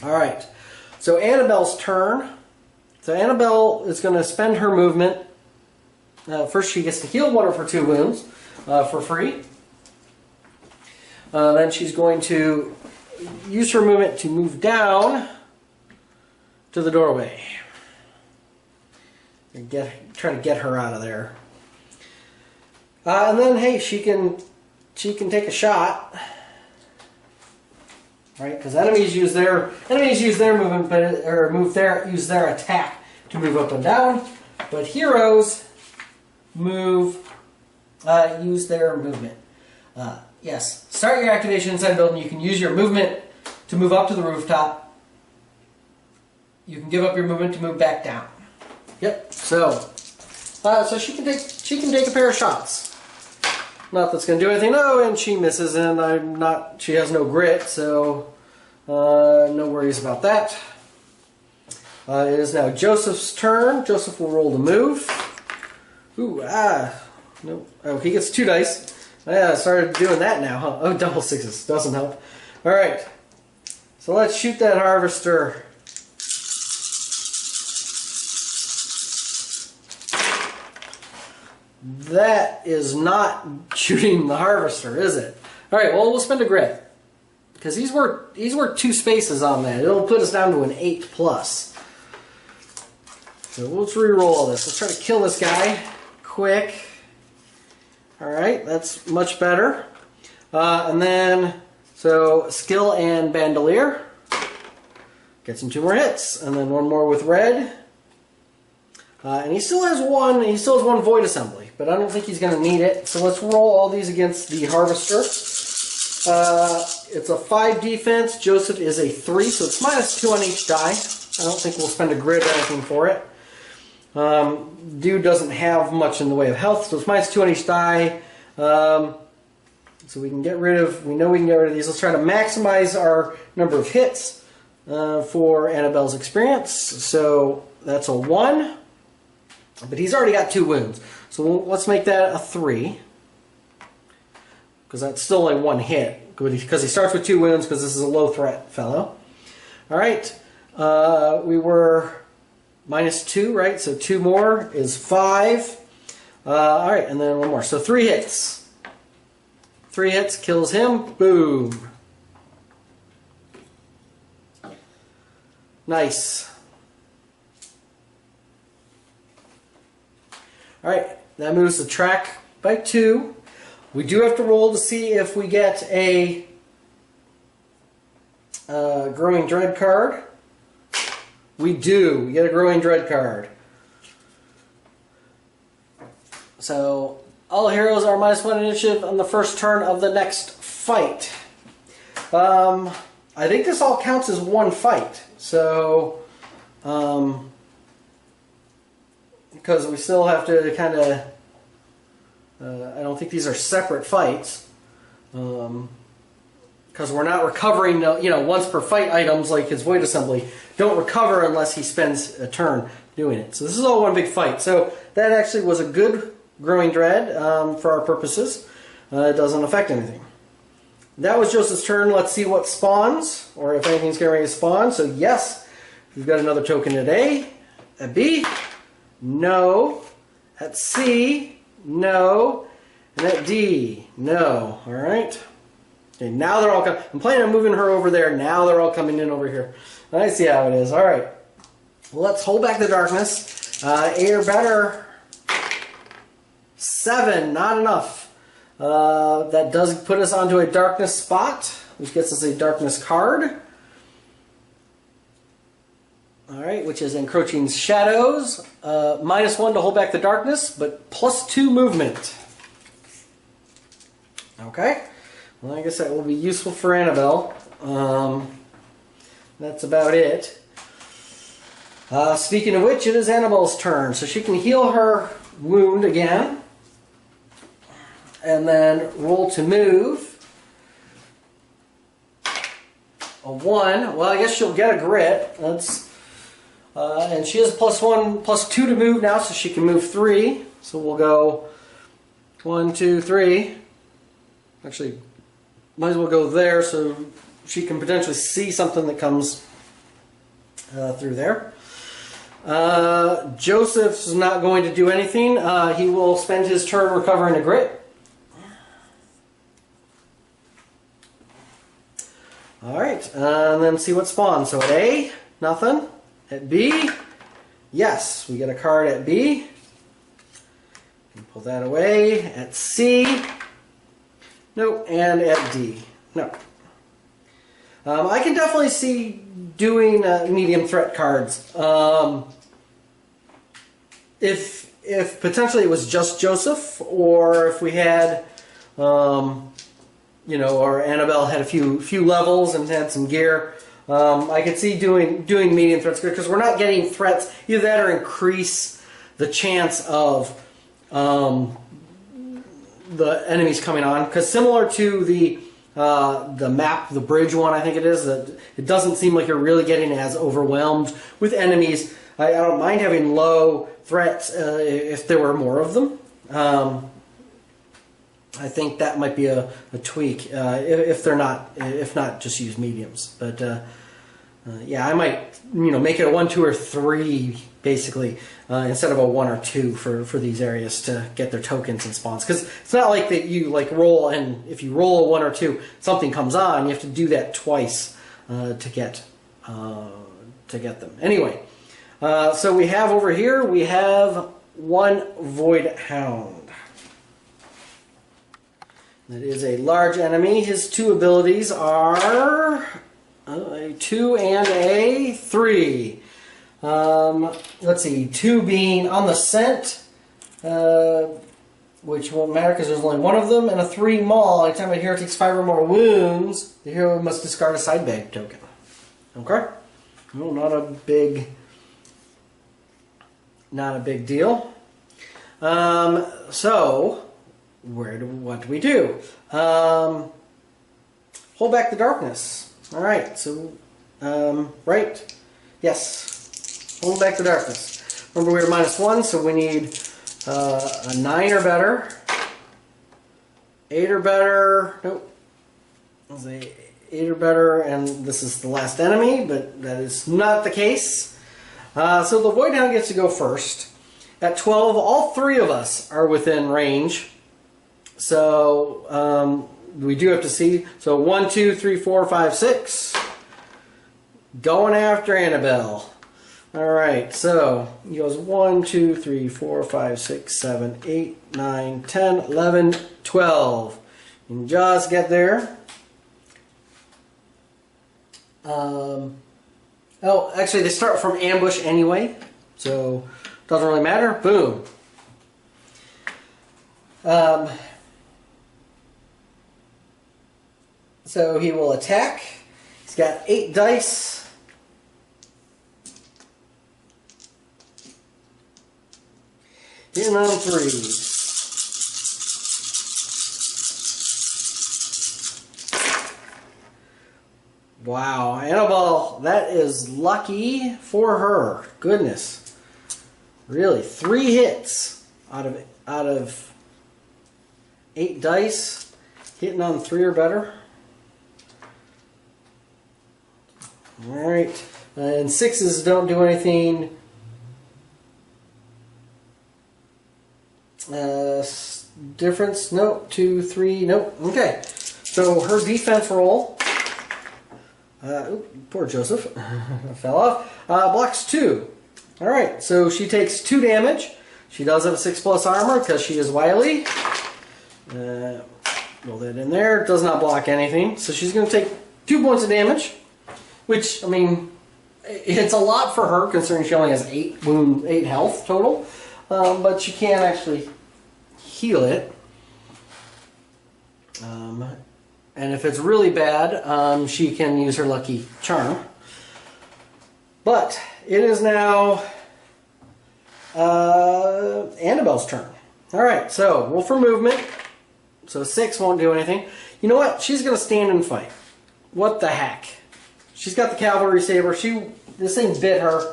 Alright, so Annabelle's turn. So Annabelle is going to spend her movement. First she gets to heal 1 of her 2 wounds for free. Then she's going to use her movement to move down to the doorway. And try to get her out of there. And then, hey, she can take a shot, right? Because enemies use their movement, use their attack to move up and down. But heroes use their movement. Yes, start your activation inside the building. You can use your movement to move up to the rooftop. You can give up your movement to move back down. Yep. So she can take a pair of shots. Not that's going to do anything. No, and she misses, and she has no grit, so no worries about that. It is now Joseph's turn. Joseph will roll to move. Ooh, no. Oh, he gets 2 dice. Yeah, I started doing that now, huh? Oh, double 6s. Doesn't help. Alright. So let's shoot that Harvester. That is not shooting the Harvester, is it? Alright, well, we'll spend a grit. Because he's worth 2 spaces on that. It'll put us down to an 8+. So let's re-roll all this. Let's try to kill this guy quick. Alright, that's much better. And then, so skill and bandolier. Gets him 2 more hits. And then 1 more with red. And he still has one void assembly, but I don't think he's going to need it. So let's roll all these against the harvester. It's a 5 defense. Joseph is a 3, so it's -2 on each die. I don't think we'll spend a grid or anything for it. Dude doesn't have much in the way of health, so it's -2 on each die. So we can get rid of, we know we can get rid of these. Let's try to maximize our number of hits for Annabelle's experience. So that's a 1. But he's already got 2 wounds. So let's make that a 3. Because that's still only 1 hit. Because he starts with 2 wounds because this is a low threat fellow. Alright. We were -2, right? So 2 more is 5. Alright, and then 1 more. So 3 hits. 3 hits kills him. Boom. Nice. Alright, that moves the track by 2. We do have to roll to see if we get a Growing Dread card. We do. We get a Growing Dread card. So, all heroes are -1 initiative on the first turn of the next fight. I think this all counts as 1 fight. So, because we still have to kind of, I don't think these are separate fights, because we're not recovering, once per fight items like his void assembly don't recover unless he spends a turn doing it. So this is all 1 big fight. So that actually was a good Growing Dread for our purposes. It doesn't affect anything. That was Joseph's turn. Let's see what spawns, or if anything's getting ready to spawn. So yes, we've got another token at A, at B. No. At C, no. And at D, no. Alright. Okay, now they're all coming. I'm planning on moving her over there. Now they're all coming in over here. I see how it is. Alright. Let's hold back the darkness. 8 or better. 7, not enough. That does put us onto a darkness spot, which gets us a darkness card. Alright, which is Encroaching Shadows. -1 to hold back the darkness, but +2 movement. Okay. Well, I guess that will be useful for Annabelle. That's about it. Speaking of which, it is Annabelle's turn. So she can heal her wound again. And then roll to move. A 1. Well, I guess she'll get a grit. That's... and she has +1, +2 to move now, so she can move 3. So we'll go 1, 2, 3. Actually, might as well go there so she can potentially see something that comes through there. Joseph's not going to do anything. He will spend his turn recovering a grit. Alright, and then see what spawns. So at A, nothing. At B, yes, we get a card at B. Pull that away. At C, no, and at D, no. I can definitely see doing medium threat cards. If potentially it was just Joseph, or if we had, or Annabelle had a few levels and had some gear. I could see doing medium threats because we're not getting threats either that or increase the chance of the enemies coming on. Because similar to the map, the bridge one, I think it is, that it doesn't seem like you're really getting as overwhelmed with enemies. I don't mind having low threats if there were more of them. I think that might be a tweak if not just use mediums. But yeah, I might make it a 1, 2, or 3 basically instead of a 1 or 2 for these areas to get their tokens and spawns. Because it's not like that you roll and if you roll a 1 or 2, something comes on. You have to do that twice to get them. Anyway, So we have over here, we have one Void Hound. That is a large enemy. His two abilities are a 2 and a 3. Let's see, 2 being on the scent, which won't matter because there's only one of them, and a 3 maul. Anytime a hero takes 5 or more wounds, the hero must discard a side bag token. Okay? No, not a big deal. So what do we do? Hold back the darkness. All right. So right. Yes. Hold back the darkness. Remember we were -1, so we need a 9 or better. 8 or better. Nope. Let's see. 8 or better, and this is the last enemy, but that is not the case. So the Void Hound gets to go first. At 12, all 3 of us are within range. So we do have to see. So 1, 2, 3, 4, 5, 6. Going after Annabelle. Alright, so he goes 1, 2, 3, 4, 5, 6, 7, 8, 9, 10, 11, 12. You can just get there. Oh, actually, they start from ambush anyway, so doesn't really matter. Boom. So he will attack. He's got 8 dice. Hitting on 3s. Wow, Annabelle, that is lucky for her. Goodness. Really, 3 hits out of 8 dice, hitting on 3 or better. Alright, and 6s don't do anything. Difference? Nope. 2, 3, nope. Okay, so her defense roll. Poor Joseph. Fell off. Blocks 2. Alright, so she takes 2 damage. She does have a 6+ armor because she is wily. Roll that in there. Does not block anything. So she's going to take 2 points of damage. Which, I mean, it's a lot for her considering she only has 8 health total. But she can actually heal it. And if it's really bad, she can use her lucky charm. But it is now Annabelle's turn. Alright, so roll for movement. So 6 won't do anything. You know what? She's going to stand and fight. What the heck? She's got the cavalry saber. This thing bit her.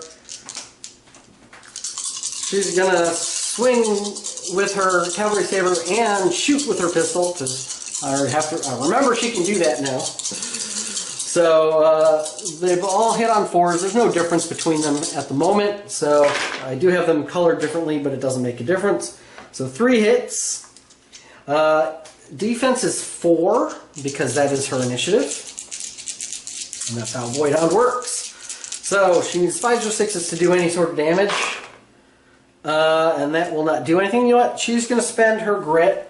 She's going to swing with her cavalry saber and shoot with her pistol. Remember, she can do that now. So they've all hit on 4s. There's no difference between them at the moment. So I do have them colored differently, but it doesn't make a difference. So 3 hits. Defense is 4 because that is her initiative. And that's how Void Hound works. So she needs 5s or 6s to do any sort of damage. And that will not do anything. You know what? She's going to spend her grit.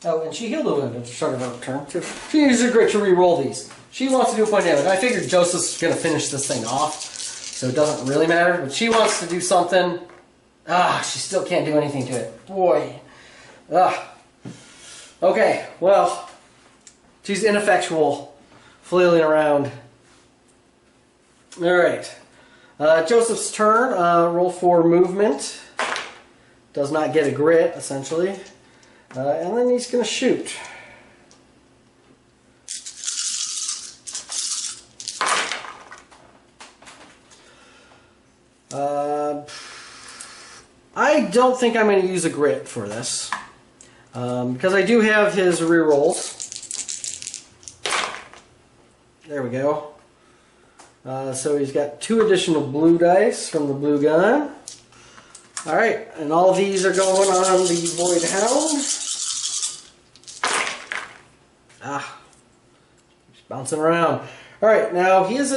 Oh, and she healed a wound at the start of her turn. She uses her grit to re-roll these. She wants to do a point of damage. I figured Joseph's going to finish this thing off, so it doesn't really matter. But she wants to do something. She still can't do anything to it. Boy. Okay, well, she's ineffectual, flailing around. Alright. Joseph's turn. Roll for movement. Does not get a grit, essentially. And then he's going to shoot. I don't think I'm going to use a grit for this. Because I do have his rerolls. There we go. So he's got 2 additional blue dice from the blue gun. Alright, and all these are going on the Void Hound. He's bouncing around. Alright, now he is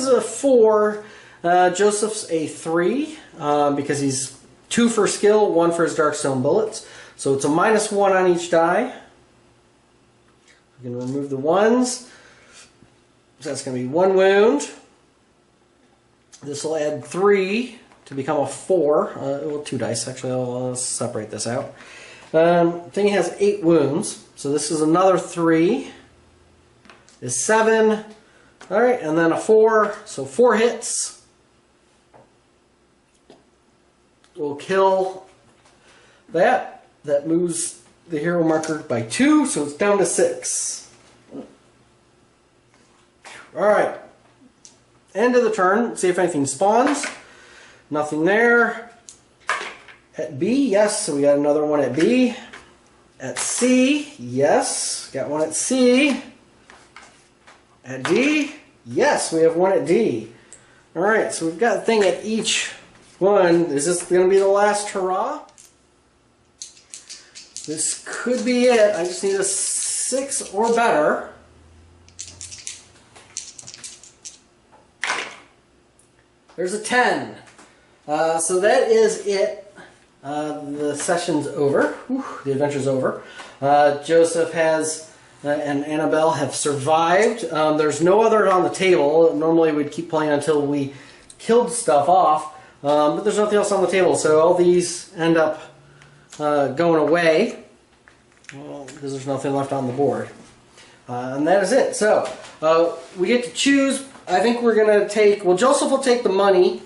a 4. Joseph's a 3 because he's 2 for skill, 1 for his Darkstone bullets. So it's a -1 on each die. We can remove the 1s. So that's going to be 1 wound. This will add 3 to become a 4. Well, 2 dice actually. I'll separate this out. Thing has 8 wounds. So this is another 3. Is 7. All right, and then a 4. So 4 hits. Will kill that. That moves the hero marker by 2, so it's down to 6. Alright. End of the turn. See if anything spawns. Nothing there. At B, yes, so we got another one at B. At C, yes. Got one at C. At D, yes, we have one at D. Alright, so we've got a thing at each one. Is this going to be the last hurrah? This could be it. I just need a 6 or better. There's a 10. So that is it. The session's over. Whew, the adventure's over. Joseph has and Annabelle have survived. There's no other on the table. Normally we'd keep playing until we killed stuff off. But there's nothing else on the table. So all these end up going away. Well, because there's nothing left on the board. And that is it. So we get to choose. I think we're going to take, well, Joseph will take the money,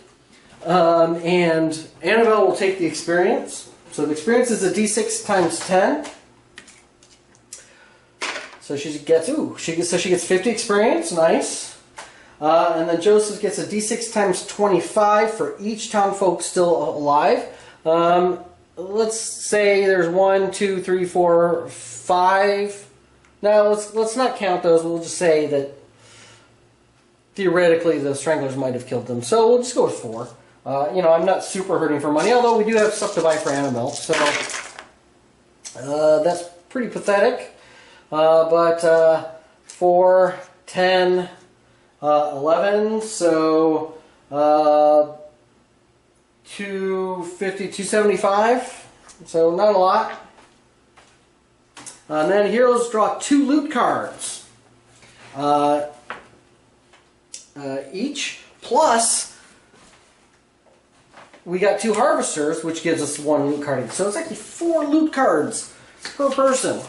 and Annabelle will take the experience. So the experience is a d6 times 10. So she gets, she gets 50 experience, nice. And then Joseph gets a d6 times 25 for each townfolk still alive. Let's say there's 1, 2, 3, 4, 5. Now let's not count those. We'll just say that theoretically the stranglers might have killed them. So we'll just go with 4. You know, I'm not super hurting for money, although we do have stuff to buy for Annabelle. So that's pretty pathetic. But 4, 10, 11, so 250, 275. So not a lot. And then heroes draw 2 loot cards. Each, plus we got 2 harvesters, which gives us 1 loot card. So it's actually 4 loot cards per person.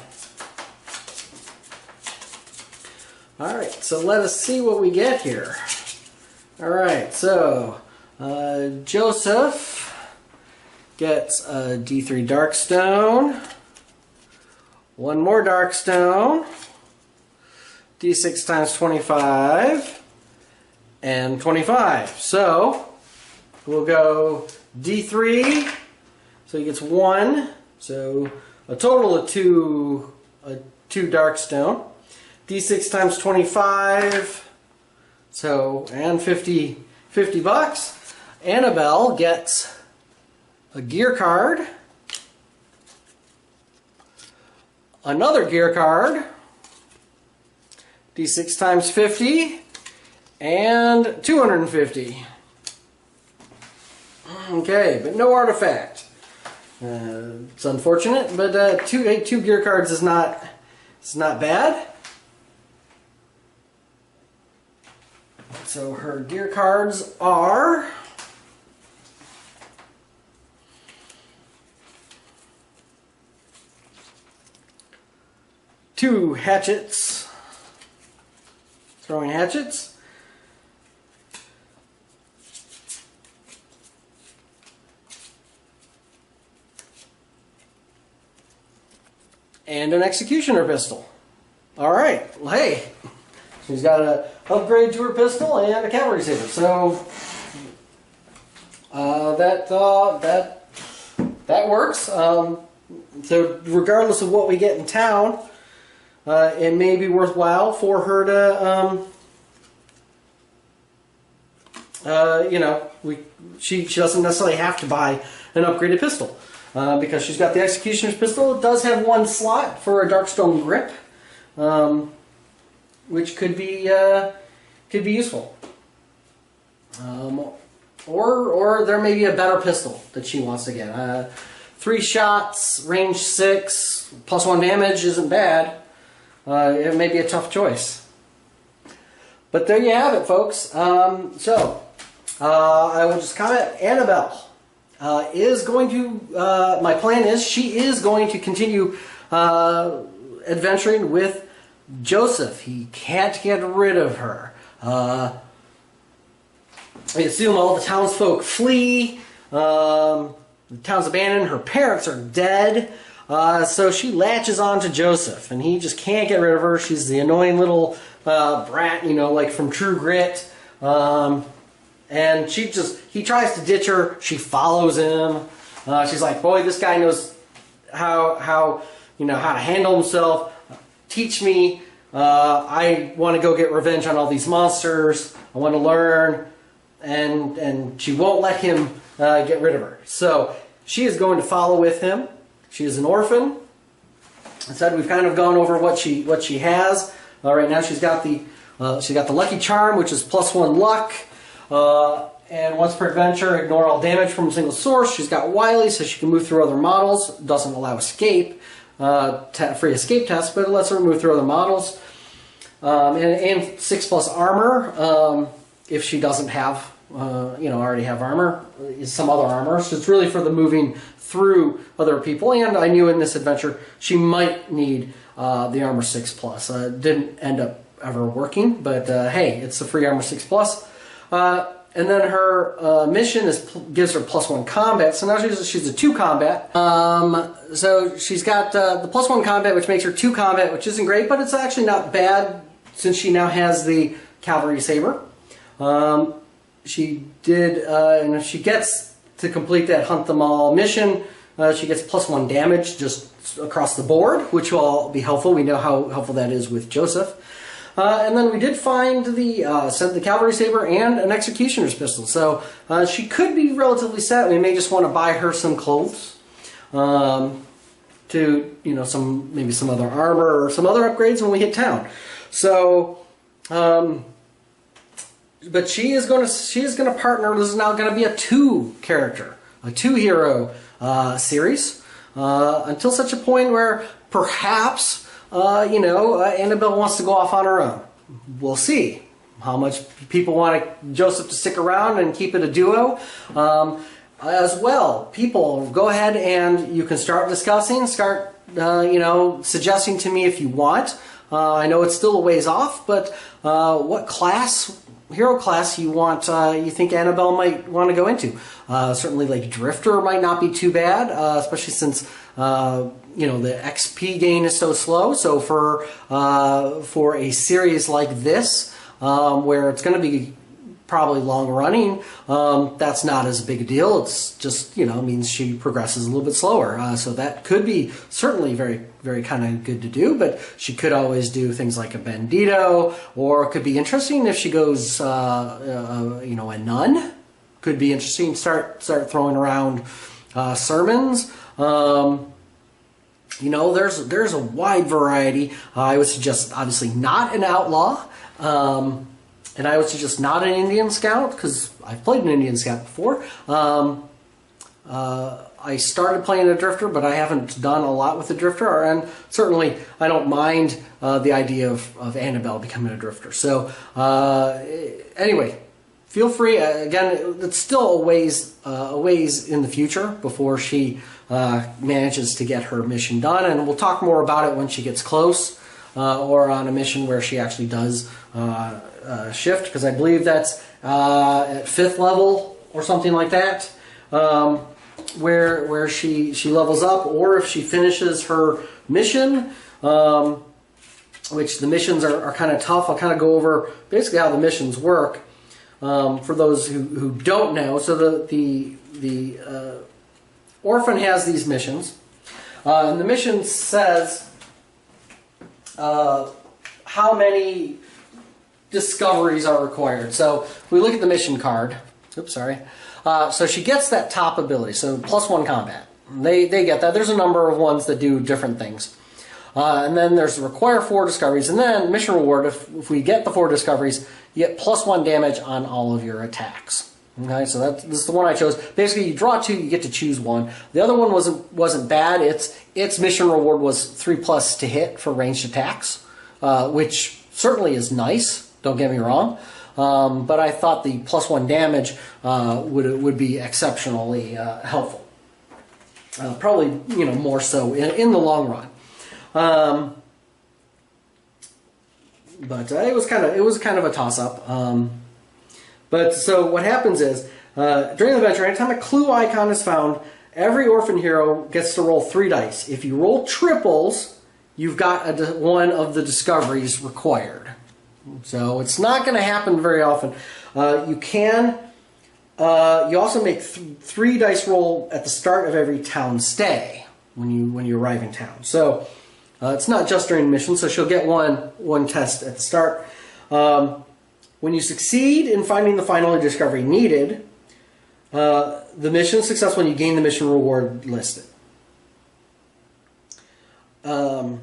Alright, so let us see what we get here. Alright, so Joseph gets a D3 Darkstone, 1 more Darkstone, D6 times 25, and 25. So we'll go D3, so he gets 1, so a total of 2 Darkstone. D6 times 25, so, and 50 bucks. Annabelle gets a gear card, another gear card, D6 times 50, and 250. Okay, but no artifact. It's unfortunate, but 2 gear cards is not bad. So her gear cards are two hatchets, throwing hatchets, and an executioner pistol. All right, well, hey, she's got an upgrade to her pistol and a cavalry saber. So that works. So regardless of what we get in town, it may be worthwhile for her to, you know, she doesn't necessarily have to buy an upgraded pistol because she's got the executioner's pistol. It does have 1 slot for a Darkstone grip. Which could be useful. or there may be a better pistol that she wants to get. 3 shots, range 6, +1 damage isn't bad. It may be a tough choice. But there you have it, folks. I will just comment. Annabelle is going to, my plan is she is going to continue adventuring with Joseph. He can't get rid of her. I assume all the townsfolk flee. The town's abandoned. Her parents are dead. So she latches on to Joseph, and he just can't get rid of her. She's the annoying little brat, you know, like from True Grit. And he tries to ditch her. She follows him. She's like, boy, this guy knows how to handle himself. Teach me. I want to go get revenge on all these monsters. I want to learn. And she won't let him get rid of her. So she is going to follow with him. She is an orphan. I said we've kind of gone over what she has. Right now she's got the lucky charm, which is +1 luck. And once per adventure, ignore all damage from a single source. She's got wily, so she can move through other models. Doesn't allow escape, free escape test, but it lets her move through other models. And 6+ armor, if she doesn't have, already have armor, is some other armor. So it's really for the moving through other people. And I knew in this adventure she might need the armor 6+. Didn't end up ever working, but hey, it's the free armor 6+. And then her mission gives her +1 combat. So now she's a 2 combat. So she's got the +1 combat, which makes her 2 combat, which isn't great, but it's actually not bad since she now has the cavalry saber. She did, and if she gets to complete that hunt them all mission, she gets +1 damage just across the board, which will be helpful. We know how helpful that is with Joseph. And then we did find the cavalry saber and an executioner's pistol. So she could be relatively set. We may just want to buy her some clothes, to maybe some other armor or some other upgrades when we hit town. So, but she is going to partner. This is now going to be a 2-hero series until such a point where perhaps. Annabelle wants to go off on her own. We'll see how much people want Joseph to stick around and keep it a duo. As well, people, go ahead and you can start discussing, suggesting to me if you want. I know it's still a ways off, but what hero class you think Annabelle might want to go into? Certainly, like Drifter might not be too bad, especially since the XP gain is so slow. So for a series like this, where it's going to be probably long running, that's not as big a deal. It's just means she progresses a little bit slower. So that could be certainly very, very kind of good to do. But she could always do things like a bandito, or it could be interesting if she goes a nun. Could be interesting. Start throwing around sermons. There's a wide variety. I would suggest obviously not an outlaw, and I would suggest not an Indian scout because I've played an Indian scout before. I started playing a drifter, but I haven't done a lot with the drifter, and certainly I don't mind the idea of Annabelle becoming a drifter. So anyway, feel free. Again, it's still a ways in the future before she manages to get her mission done, and we'll talk more about it when she gets close, or on a mission where she actually does shift, because I believe that's at 5th level or something like that, where she levels up, or if she finishes her mission, which the missions are kind of tough. I'll kind of go over basically how the missions work for those who don't know. So the orphan has these missions, and the mission says how many discoveries are required. So if we look at the mission card, so she gets that top ability, so +1 combat. They get that. There's a number of ones that do different things. And then there's require 4 discoveries, and then mission reward, if we get the 4 discoveries, you get +1 damage on all of your attacks. Okay, so this is the one I chose. Basically, you draw 2, you get to choose 1. The other one wasn't bad. Its mission reward was 3+ to hit for ranged attacks, which certainly is nice. Don't get me wrong. But I thought the +1 damage would be exceptionally helpful. Probably more so in the long run. But it was kind of a toss-up. But so what happens is, during the adventure, anytime a clue icon is found, every orphan hero gets to roll 3 dice. If you roll triples, you've got one of the discoveries required. So it's not going to happen very often. You also make 3 dice roll at the start of every town stay when you arrive in town. So it's not just during the mission. So she'll get one test at the start. When you succeed in finding the final discovery needed, the mission is successful and you gain the mission reward listed. You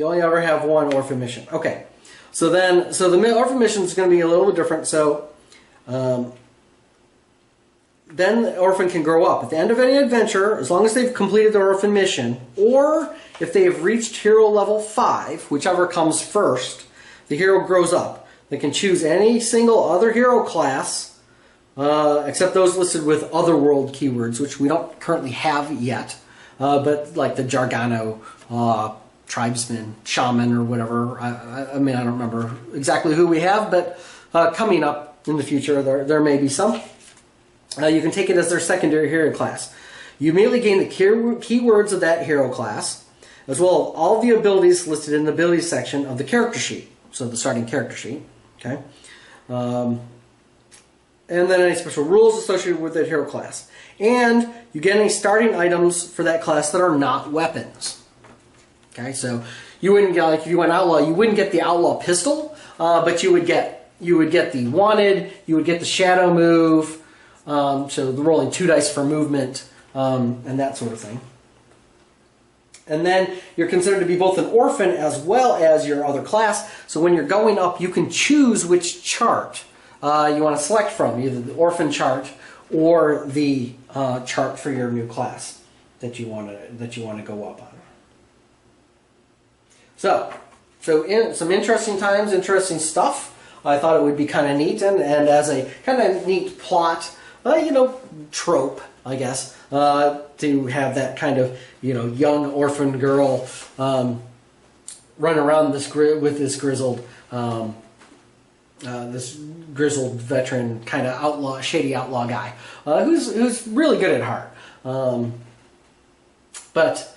only ever have 1 orphan mission. Okay, so the orphan mission is going to be a little bit different. So then the orphan can grow up. At the end of any adventure, as long as they've completed their orphan mission, or if they have reached hero level 5, whichever comes first, the hero grows up. They can choose any single other hero class, except those listed with otherworld keywords, which we don't currently have yet, but like the Jargano, tribesman, shaman, or whatever. I mean, I don't remember exactly who we have, but coming up in the future, there may be some. You can take it as their secondary hero class. You immediately gain the keywords of that hero class, as well as all the abilities listed in the abilities section of the character sheet. So the starting character sheet. Okay. And then any special rules associated with that hero class. And you get any starting items for that class that are not weapons. Okay, so you wouldn't get, like if you went Outlaw, you wouldn't get the Outlaw pistol, but you would get the Wanted, you would get the Shadow move, so the rolling 2 dice for movement, and that sort of thing. And then you're considered to be both an orphan as well as your other class. So when you're going up, you can choose which chart you want to select from, either the orphan chart or the chart for your new class that you want to go up on. So some interesting times, interesting stuff. I thought it would be kind of neat, and as a kind of neat plot, trope, I guess, to have that kind of young orphan girl run around with this grizzled veteran kind of outlaw, shady outlaw guy who's really good at heart. But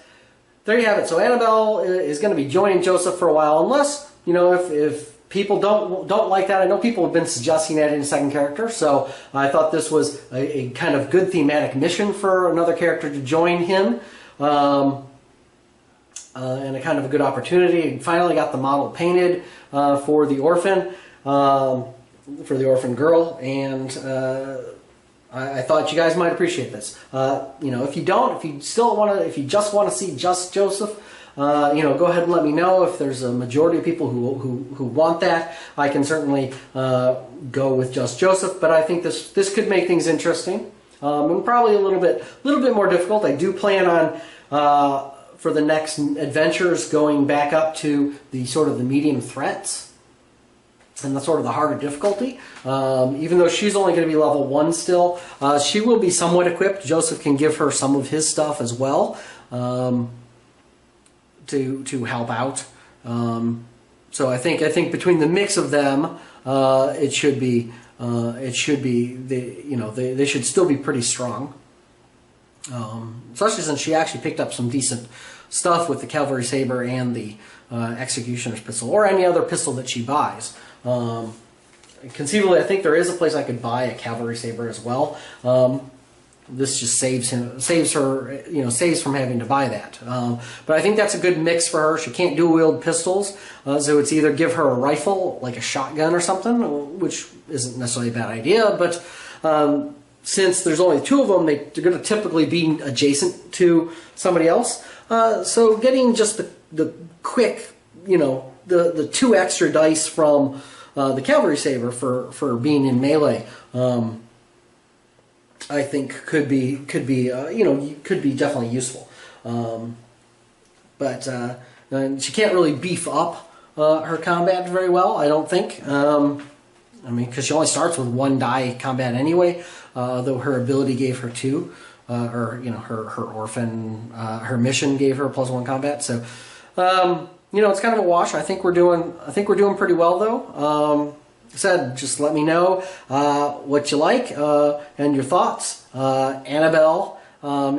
there you have it. So Annabelle is going to be joining Joseph for a while, unless if people don't like that. I know people have been suggesting that in second character, so I thought this was a kind of good thematic mission for another character to join him, and a kind of a good opportunity. And finally got the model painted for the orphan girl, and I thought you guys might appreciate this. If you just want to see just Joseph, go ahead and let me know. If there's a majority of people who want that, I can certainly go with just Joseph. But I think this could make things interesting, and probably a little bit more difficult. I do plan on for the next adventures going back up to the sort of the medium threats and the sort of the harder difficulty. Even though she's only going to be level 1 still, she will be somewhat equipped. Joseph can give her some of his stuff as well. To help out, so I think between the mix of them, they should still be pretty strong. Especially since she actually picked up some decent stuff with the cavalry saber and the executioner's pistol, or any other pistol that she buys. Conceivably, I think there is a place I could buy a cavalry saber as well. This just saves her from having to buy that. But I think that's a good mix for her. She can't dual wield pistols, so it's either give her a rifle, like a shotgun or something, which isn't necessarily a bad idea, but since there's only 2 of them, they're going to typically be adjacent to somebody else. So getting just the quick, the 2 extra dice from the cavalry saber for being in melee. I think could be definitely useful. But she can't really beef up her combat very well, I don't think. I mean, because she only starts with 1 die combat anyway, though her ability gave her 2, or her orphan, her mission gave her +1 combat. So, it's kind of a wash. I think we're doing pretty well though. Said, just let me know what you like and your thoughts. Annabelle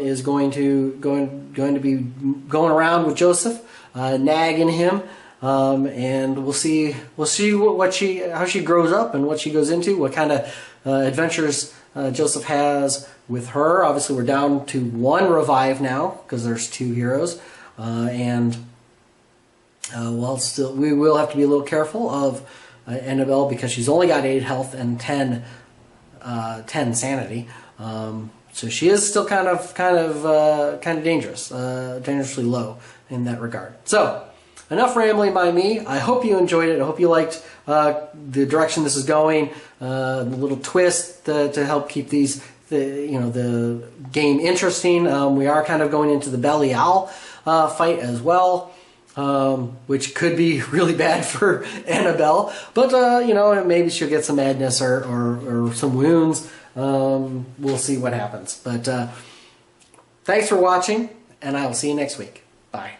is going to be going around with Joseph, nagging him. And we'll see how she grows up and what she goes into, what kind of adventures Joseph has with her. Obviously, we're down to 1 revive now because there's 2 heroes, and we will have to be a little careful of Annabelle because she's only got 8 health and 10 sanity. So she is still kind of dangerous, dangerously low in that regard. So. Enough rambling by me. I hope you enjoyed it. I hope you liked the direction this is going. The little twist to help keep the game interesting. We are kind of going into the Belial fight as well, which could be really bad for Annabelle. But maybe she'll get some madness or some wounds. We'll see what happens. But thanks for watching, and I will see you next week. Bye.